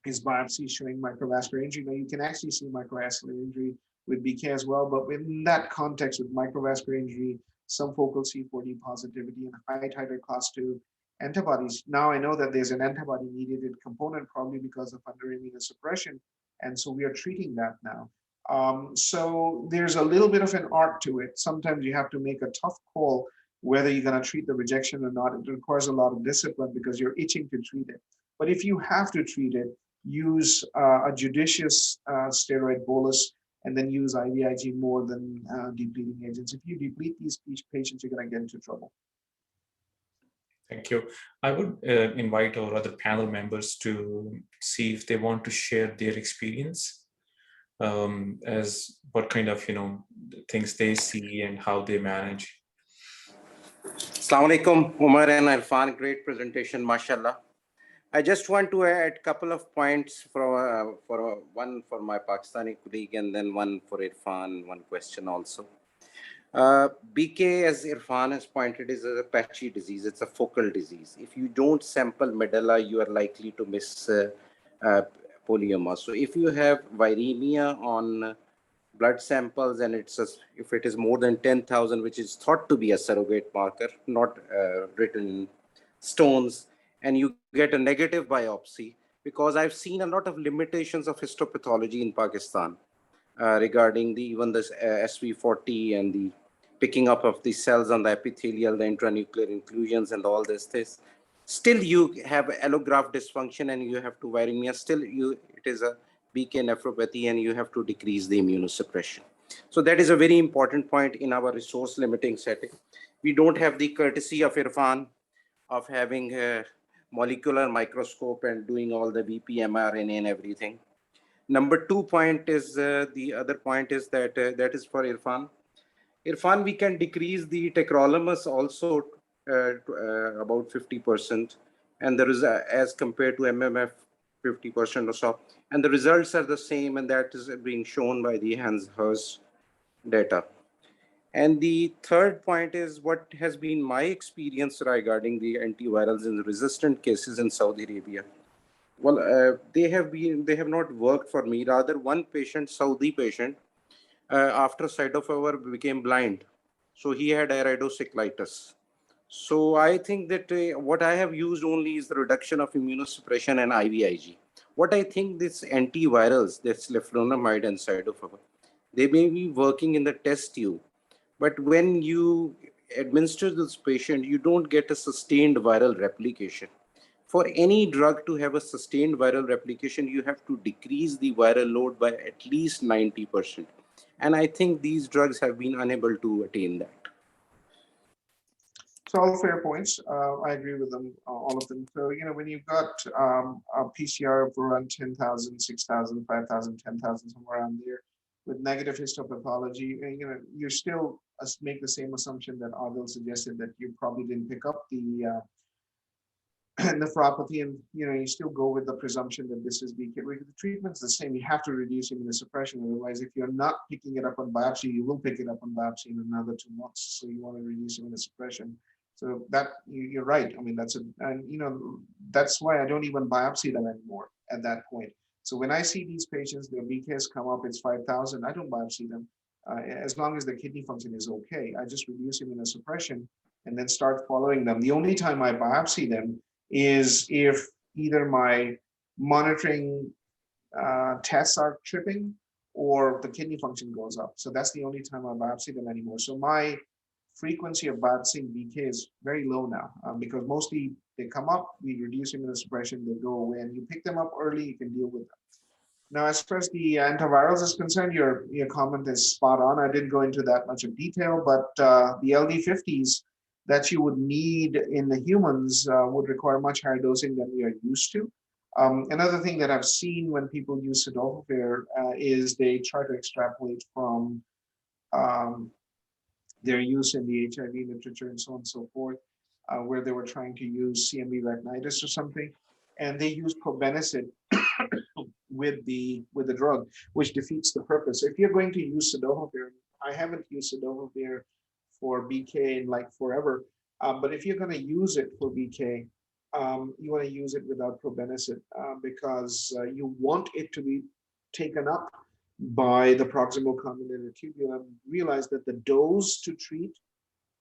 his biopsy showing microvascular injury. Now you can actually see microvascular injury with BK as well, but in that context with microvascular injury, some focal C4d positivity and high titer class 2 antibodies. Now I know that there's an antibody mediated component probably because of under immunosuppression, and so we are treating that now. So there's a little bit of an art to it. Sometimes you have to make a tough call whether you're going to treat the rejection or not. It requires a lot of discipline because you're itching to treat it. But if you have to treat it, use a judicious steroid bolus and then use IVIG more than depleting agents. If you deplete these patients, you're going to get into trouble. Thank you. I would invite our other panel members to see if they want to share their experience as what kind of things they see and how they manage. Assalamu alaikum, Umar and Irfan. Great presentation, mashallah. I just want to add a couple of points for one for my Pakistani colleague and then one for Irfan, one question also. BK, as Irfan has pointed, is a patchy disease. It's a focal disease. If you don't sample medulla, you are likely to miss polyoma. So if you have viremia on blood samples and if it is more than 10,000, which is thought to be a surrogate marker, not written in stones, and you get a negative biopsy, because I've seen a lot of limitations of histopathology in Pakistan regarding even this SV40 and the picking up of the cells on the epithelial, the intranuclear inclusions and all this. Still you have allograft dysfunction and you have to viremia. Still it is a BK nephropathy and you have to decrease the immunosuppression. So that is a very important point in our resource limiting setting. We don't have the courtesy of Irfan of having a molecular microscope and doing all the VP mRNA and everything. Number 2 point is the other point is that that is for Irfan. Irfan, we can decrease the tacrolimus also to, about 50%, and there is as compared to MMF 50% or so, and the results are the same, and that is being shown by the Hans-Hurst data. And the third point is what has been my experience regarding the antivirals in resistant cases in Saudi Arabia. Well, they have not worked for me. Rather, one patient, Saudi patient, after cytofever became blind. So he had iridocyclitis. So I think that what I have used only is the reduction of immunosuppression and IVIG. What I think this antivirals, this leflunomide and cytofever, they may be working in the test tube, but when you administer this patient, you don't get a sustained viral replication. For any drug to have a sustained viral replication, you have to decrease the viral load by at least 90%. And I think these drugs have been unable to attain that. So all fair points. I agree with them, all of them. So, when you've got a PCR of around 10,000, 6,000, 5,000, 10,000, somewhere around there, with negative histopathology, you still make the same assumption that Agha suggested, that you probably didn't pick up the nephropathy, and you still go with the presumption that this is BK. The treatment's the same. You have to reduce immunosuppression. Otherwise, if you're not picking it up on biopsy, you will pick it up on biopsy in another 2 months. So you want to reduce immunosuppression. So that you're right. I mean, that's why I don't even biopsy them anymore at that point. So when I see these patients, their Bkrs come up, it's 5,000. I don't biopsy them as long as the kidney function is okay. I just reduce immunosuppression and then start following them. The only time I biopsy them is if either my monitoring tests are tripping or the kidney function goes up. So that's the only time I biopsy them anymore. So my frequency of biopsying BK is very low now because mostly they come up, we reduce immunosuppression, they go away, and you pick them up early, you can deal with them. Now, as far as the antivirals is concerned, your comment is spot on. I didn't go into that much of detail, but the LD50s that you would need in the humans would require much higher dosing than we are used to. Another thing that I've seen when people use cidofovir is they try to extrapolate from their use in the HIV literature and so on and so forth, where they were trying to use CMV retinitis or something, and they use probenecid with the drug, which defeats the purpose. If you're going to use cidofovir, I haven't used cidofovir for BK in like forever, but if you're going to use it for BK, you want to use it without probenecid because you want it to be taken up by the proximal convoluted tubule, and realize that the dose to treat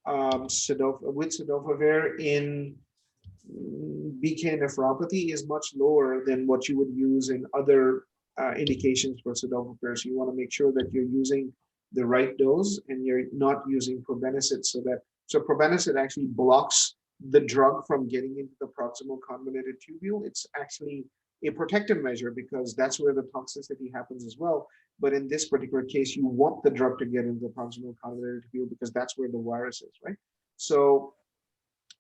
with cidofovir in BK nephropathy is much lower than what you would use in other indications for cidofovir. So you want to make sure that you're using the right dose and you're not using probenecid, so probenecid actually blocks the drug from getting into the proximal convoluted tubule. It's actually a protective measure because that's where the toxicity happens as well. But in this particular case, you want the drug to get into the proximal convoluted tubule because that's where the virus is, right? So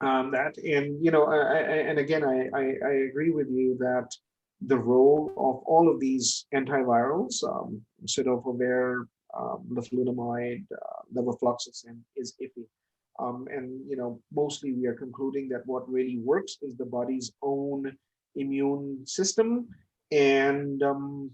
that, and you know, and again, I agree with you that the role of all of these antivirals, cidofovir, leflunomide, levofloxacin, is iffy. And you know, mostly we are concluding that what really works is the body's own immune system and lowered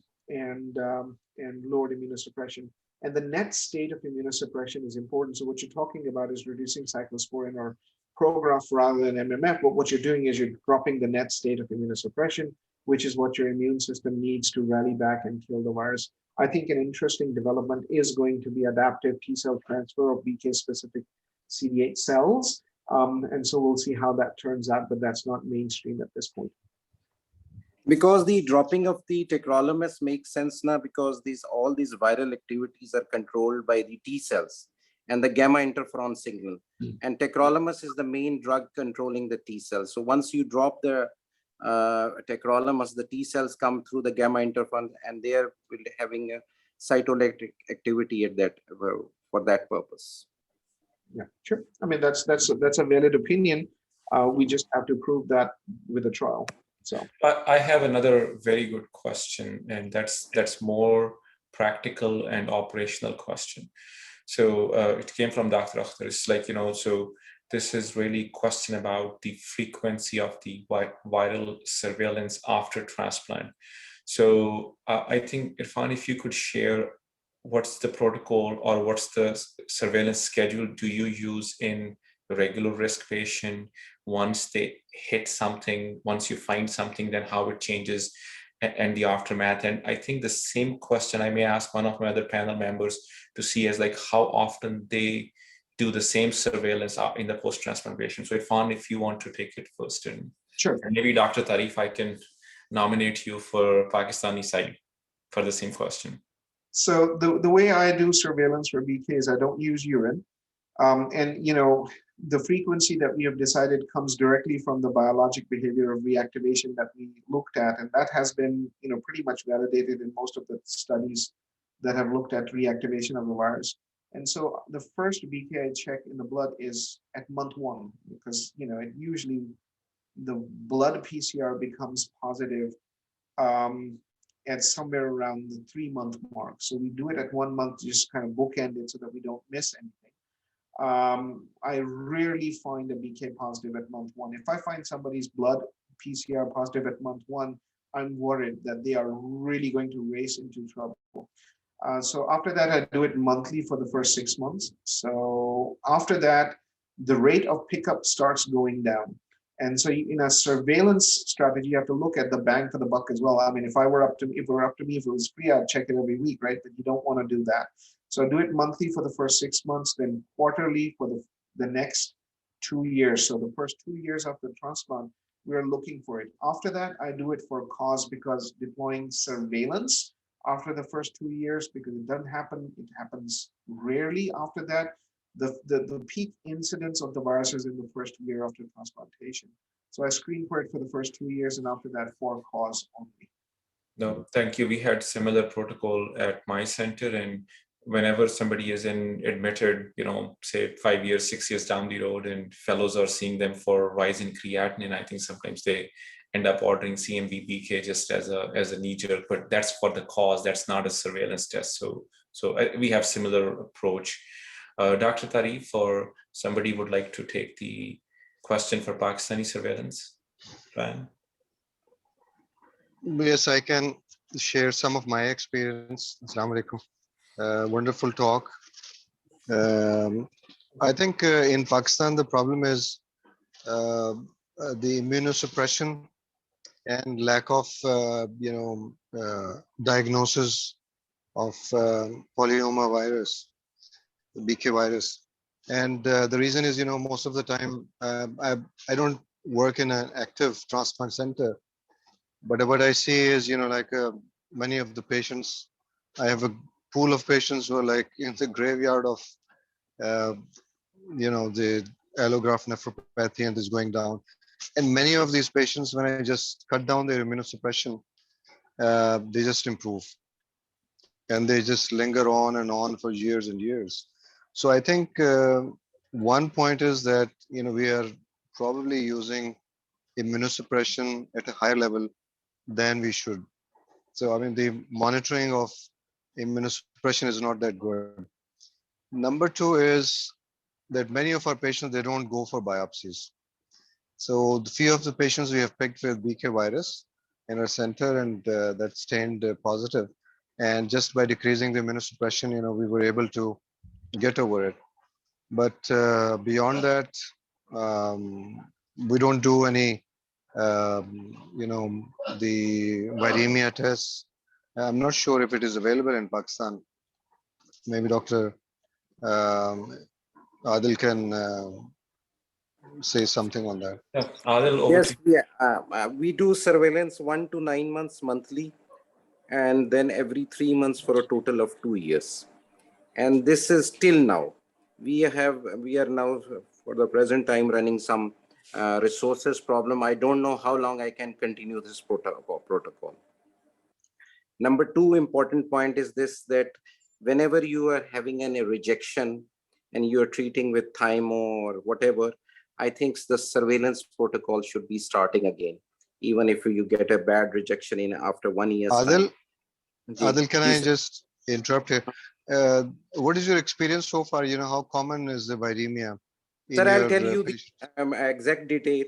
immunosuppression. And the net state of immunosuppression is important. So what you're talking about is reducing cyclosporin or Prograf rather than MMF. But what you're doing is you're dropping the net state of immunosuppression, which is what your immune system needs to rally back and kill the virus. I think an interesting development is going to be adaptive T cell transfer of BK specific CD8 cells. And so we'll see how that turns out, but that's not mainstream at this point. Because the dropping of the tacrolimus makes sense now because all these viral activities are controlled by the T cells and the gamma interferon signal. And tacrolimus is the main drug controlling the T cells. So once you drop the tacrolimus, the T cells come through the gamma interferon and they are having a cytolytic activity at that for that purpose. Yeah, sure. I mean, that's a valid opinion. We just have to prove that with a trial. So I have another very good question, and that's more practical and operational question. So it came from Dr. Akhtar. It's like, you know, so this is really question about the frequency of the viral surveillance after transplant. So I think, Irfan, if you could share what's the protocol or what's the surveillance schedule do you use in a regular risk patient once they hit something, once you find something, then how it changes and the aftermath. And I think the same question I may ask one of my other panel members to see as like how often they do the same surveillance in the post-transplant patient. So Irfan, if you want to take it first, and sure. And maybe Dr. Tarif, I can nominate you for Pakistani side for the same question. So the way I do surveillance for BK is I don't use urine. And, you know, the frequency that we have decided comes directly from the biologic behavior of reactivation that we looked at. And that has been, you know, pretty much validated in most of the studies that have looked at reactivation of the virus. And so the first BK I check in the blood is at month 1, because, you know, it usually the blood PCR becomes positive at somewhere around the 3-month mark. So we do it at 1 month, just kind of bookend it so that we don't miss anything. I rarely find a BK positive at month 1. If I find somebody's blood PCR positive at month 1, I'm worried that they are really going to race into trouble. So after that, I do it monthly for the first 6 months. So after that, the rate of pickup starts going down. And so in a surveillance strategy, you have to look at the bang for the buck as well. I mean, if it were up to me, if it was free, I'd check it every week, right? But you don't want to do that. So I do it monthly for the first 6 months, then quarterly for the next 2 years. So the first 2 years after the transplant, we're looking for it. After that, I do it for cause, because deploying surveillance after the first 2 years, because it doesn't happen, it happens rarely after that. the peak incidence of the virus is in the first year after transplantation. So I screened for it for the first 2 years, and after that, for cause only. No, thank you. We had similar protocol at my center, and whenever somebody is admitted, say 5 years, 6 years down the road, and fellows are seeing them for rise in creatinine, I think sometimes they end up ordering CMV-BK just as a knee jerk, but that's for the cause. That's not a surveillance test. So we have similar approach. Dr. Tarif, or somebody would like to take the question for Pakistani surveillance plan? Yes, I can share some of my experience. Assalamu alaikum. Wonderful talk. I think in Pakistan, the problem is the immunosuppression and lack of, diagnosis of polyomavirus, the BK virus. And the reason is, most of the time, I don't work in an active transplant center. But what I see is, many of the patients, I have a pool of patients who are like in the graveyard of, the allograft nephropathy, and is going down. And many of these patients, when I just cut down their immunosuppression, they just improve. And they just linger on and on for years and years. So I think one point is that, we are probably using immunosuppression at a higher level than we should. So, the monitoring of immunosuppression is not that good. Number two is that many of our patients, they don't go for biopsies. So the few of the patients we have picked with BK virus in our center, and that stained positive. And just by decreasing the immunosuppression, we were able to get over it. But beyond that, we don't do any the viremia tests. I'm not sure if it is available in Pakistan. Maybe Dr. Adil can say something on that. Yeah, Adil, over Yes, to you. we do surveillance 1 to 9 months monthly, and then every 3 months for a total of 2 years. And this is till now. We are now for the present time running some resources problem. I don't know how long I can continue this protocol. Number two important point is this, that whenever you are having a rejection and you are treating with thymo or whatever, I think the surveillance protocol should be starting again, even if you get a bad rejection in after 1 year. Adil, can I just interrupt here? What is your experience so far? How common is the viremia? Sir, I'll tell you the exact detail.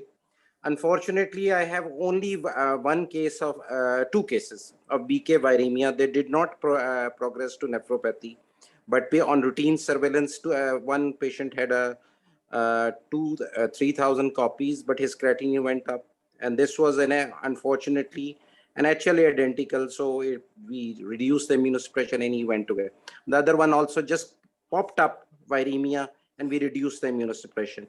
Unfortunately, I have only two cases of BK viremia. They did not progress to nephropathy, but on routine surveillance, one patient had 3,000 copies, but his creatinine went up. And this was unfortunately and actually identical. So we reduced the immunosuppression and he went away. The other one also just popped up viremia and we reduced the immunosuppression.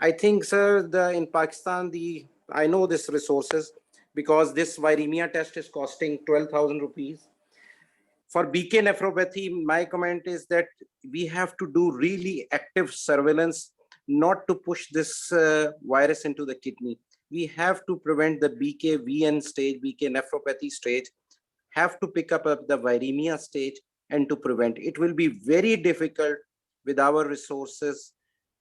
I think, sir, in Pakistan, I know this resources because this viremia test is costing 12,000 rupees. For BK nephropathy, my comment is that we have to do really active surveillance, not to push this virus into the kidney. We have to prevent the BK-VN stage, BK nephropathy stage, have to pick up the viremia stage and to prevent. It will be very difficult with our resources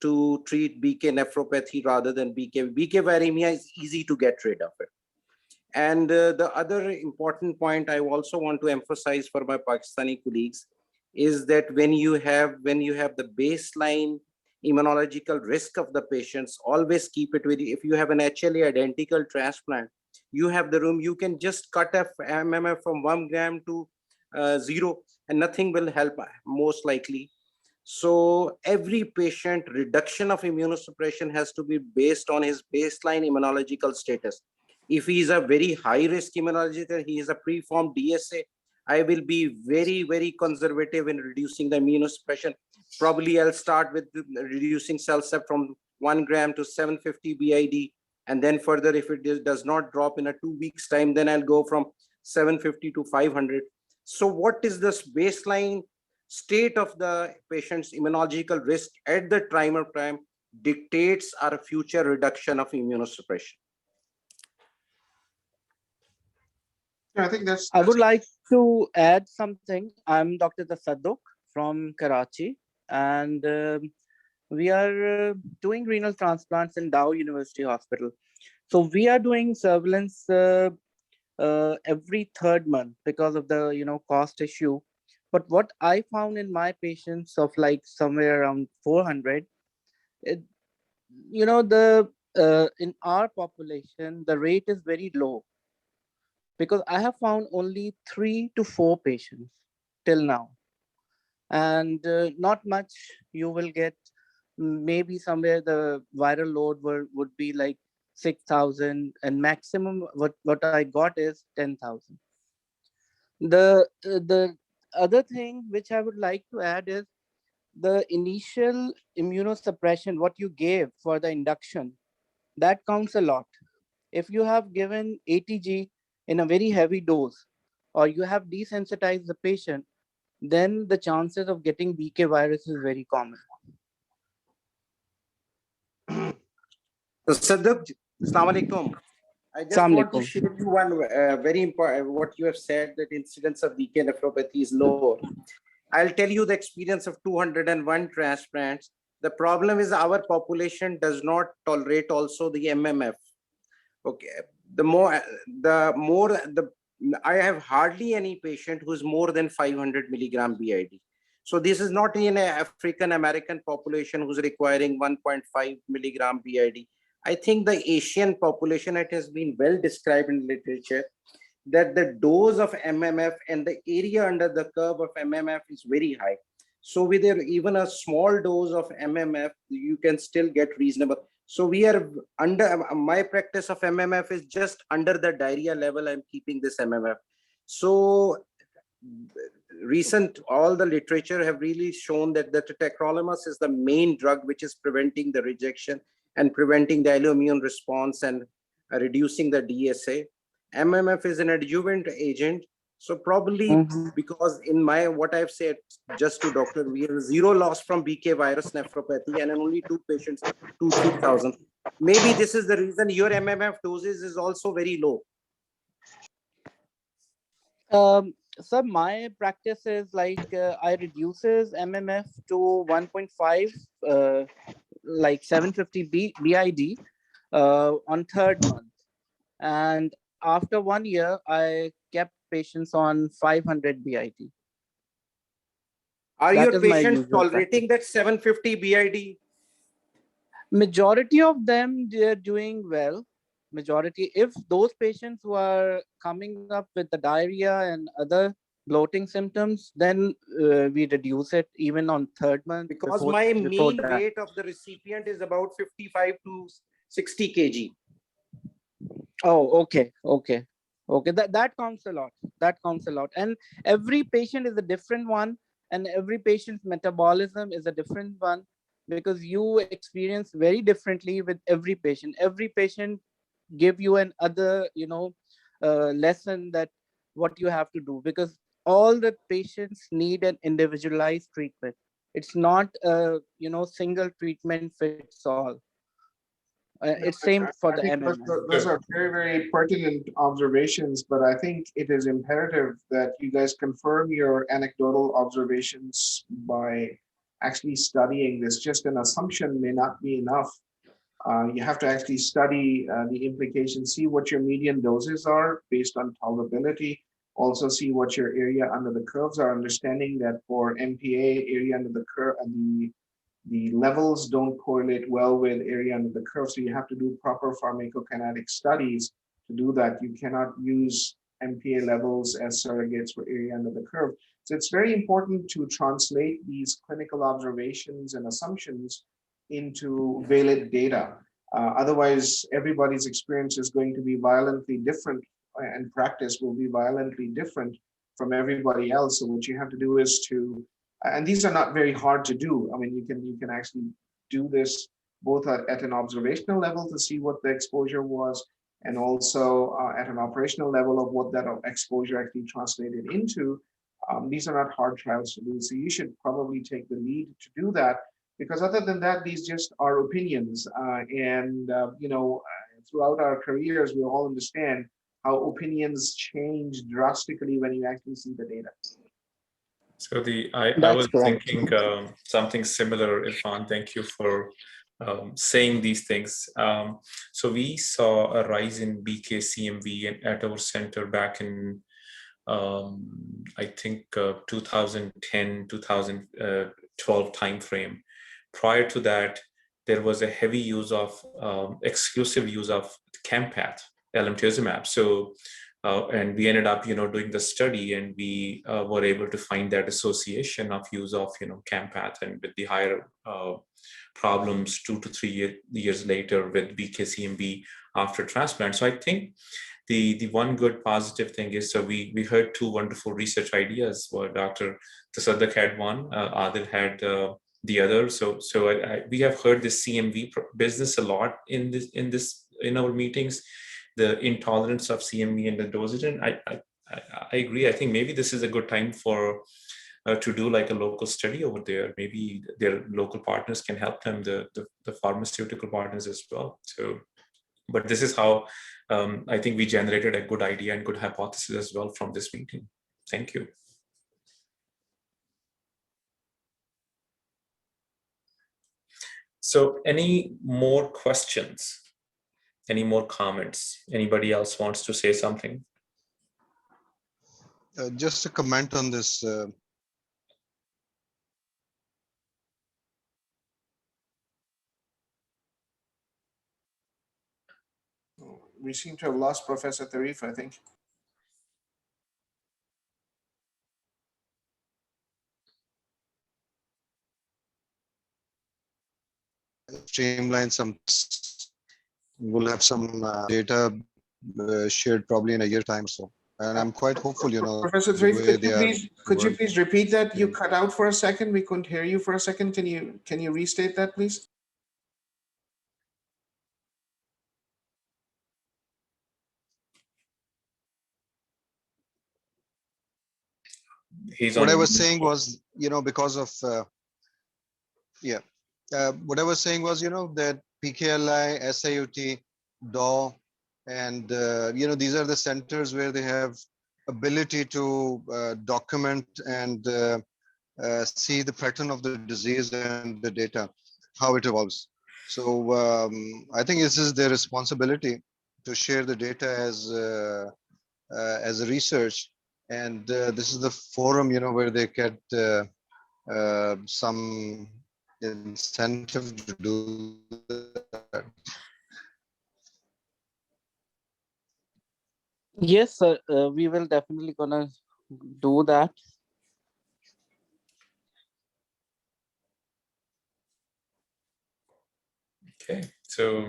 to treat BK nephropathy rather than BK. BK viremia is easy to get rid of it. And the other important point I also want to emphasize for my Pakistani colleagues is that when you have the baseline immunological risk of the patients, always keep it with you. If you have an HLA identical transplant, you have the room, you can just cut a MMF from 1 gram to 0 and nothing will help most likely. So every patient reduction of immunosuppression has to be based on his baseline immunological status. If he is a very high risk immunological, he is a preformed DSA, I will be very, very conservative in reducing the immunosuppression. Probably I'll start with reducing CellCept from 1 gram to 750 BID. And then further, if it does not drop in a 2 weeks time, then I'll go from 750 to 500. So what is this baseline state of the patient's immunological risk at the trimer prime dictates our future reduction of immunosuppression. I think that's I would like to add something. I'm Dr. Tasadduk from Karachi, and we are doing renal transplants in Dow University Hospital. So we are doing surveillance every third month because of the cost issue. But what I found in my patients of like somewhere around 400, in our population the rate is very low, because I have found only 3 to 4 patients till now, and not much you will get. Maybe somewhere the viral load would be like 6,000, and maximum what I got is 10,000. The other thing which I would like to add is the initial immunosuppression, what you gave for the induction, that counts a lot. If you have given ATG in a very heavy dose, or you have desensitized the patient, then the chances of getting BK virus is very common. So, Sadhuk, Assalamu alaikum. I just Assalamu want to alaikum. share you one very important, what you have said, that incidence of BK nephropathy is low. I'll tell you the experience of 201 transplants. The problem is our population does not tolerate also the MMF. Okay, I have hardly any patient who is more than 500 milligram BID. So this is not in an African American population who's requiring 1.5 milligram BID. I think the Asian population, it has been well described in literature that the dose of MMF and the area under the curve of MMF is very high. So with even a small dose of MMF, you can still get reasonable. So we are under, my practice of MMF is just under the diarrhea level. I'm keeping this MMF. So all the literature have really shown that the tacrolimus is the main drug which is preventing the rejection and preventing the alloimmune response and reducing the DSA. MMF is an adjuvant agent. So probably because in what I've said just to doctor, we have 0 loss from BK virus nephropathy and only 2 patients, 2,000-3,000. Maybe this is the reason your MMF doses is also very low. So my practice is like I reduces MMF to 1.5, like 750 BID on 3rd month. And after 1 year, I kept patients on 500 BID. Are your patients tolerating that 750 BID? Majority of them, they're doing well. Majority, if those patients who are coming up with the diarrhea and other bloating symptoms, then we reduce it even on 3rd month. Because my mean weight of the recipient is about 55 to 60 kg. Oh, okay. That counts a lot. That counts a lot. And every patient is a different one, and every patient's metabolism is a different one, because you experience very differently with every patient. Every patient give you another, lesson that what you have to do, because all the patients need an individualized treatment. It's not a single treatment fits all. It's same for the MMF. Those are very, very pertinent observations, but I think it is imperative that you guys confirm your anecdotal observations by actually studying this. Just an assumption may not be enough. You have to actually study the implications, see what your median doses are based on tolerability, also see what your area under the curves are, understanding that for MPA, area under the curve, the levels don't correlate well with area under the curve. So you have to do proper pharmacokinetic studies to do that. You cannot use MPA levels as surrogates for area under the curve. So it's very important to translate these clinical observations and assumptions into valid data. Otherwise, everybody's experience is going to be violently different, and practice will be violently different from everybody else. So what you have to do is and these are not very hard to do. I mean, you can actually do this both at an observational level to see what the exposure was, and also at an operational level of what that exposure actually translated into. These are not hard trials to do. So you should probably take the lead to do that, because other than that, these just are opinions. Throughout our careers, we all understand how opinions change drastically when you actually see the data. So I That's was correct. thinking something similar, Irfan. Thank you for saying these things. So we saw a rise in BK-CMV at our center back in, I think, 2010, 2012 timeframe. Prior to that, there was a heavy use of, exclusive use of Campath, alemtuzumab. So, and we ended up, doing the study, and we were able to find that association of use of, Campath, and with the higher problems 2 to 3 years later with BK-CMV after transplant. So I think the one good positive thing is, so we heard 2 wonderful research ideas. Well, Dr. Tasadduq had one, Adil had the other. So we have heard this CMV business a lot in our meetings, the intolerance of CMV and the dosage. And I agree. I think maybe this is a good time for to do like a local study over there. Maybe their local partners can help them, the pharmaceutical partners as well. So, but this is how I think we generated a good idea and good hypothesis as well from this meeting. Thank you. So any more questions? Any more comments? Anybody else wants to say something? Just a comment on this. We seem to have lost Professor Tarif, I think. Streamline some. We'll have some data shared probably in a year time or so, and I'm quite hopeful. Professor Tarif, could you please repeat that? You cut out for a second. We couldn't hear you for a second. Can you restate that, please? What I was saying was, because of what I was saying was, that PKLI, SIUT, DAW, and these are the centers where they have ability to document and see the pattern of the disease and the data, how it evolves. So I think this is their responsibility to share the data as a research, and this is the forum, where they get some incentive to do that. Yes, sir. We will definitely gonna do that. Okay, so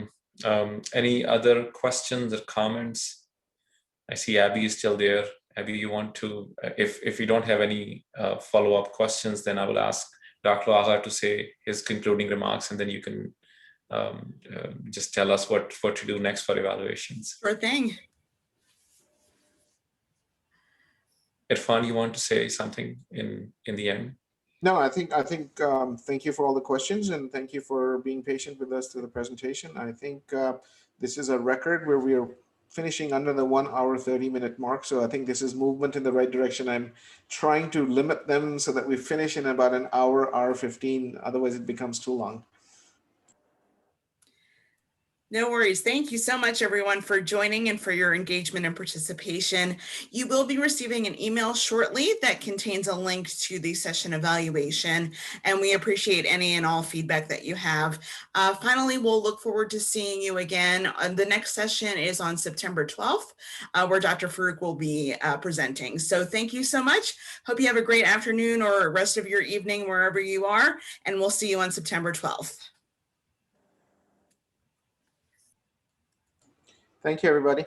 any other questions or comments? I see Abby is still there. Abby, you want to, if you don't have any follow-up questions, then I will ask Dr. Agha to say his concluding remarks, and then you can just tell us what to do next for evaluations. Sure thing. Irfan, you want to say something in the end? No, I think thank you for all the questions, and thank you for being patient with us through the presentation. I think this is a record where we are finishing under the 1 hour 30-minute mark. So I think this is movement in the right direction. I'm trying to limit them so that we finish in about an hour 15. Otherwise it becomes too long. No worries. Thank you so much, everyone, for joining and for your engagement and participation. You will be receiving an email shortly that contains a link to the session evaluation, and we appreciate any and all feedback that you have. Finally, we'll look forward to seeing you again. The next session is on September 12th, where Dr. Farouk will be presenting. So thank you so much. Hope you have a great afternoon or rest of your evening wherever you are, and we'll see you on September 12th. Thank you, everybody.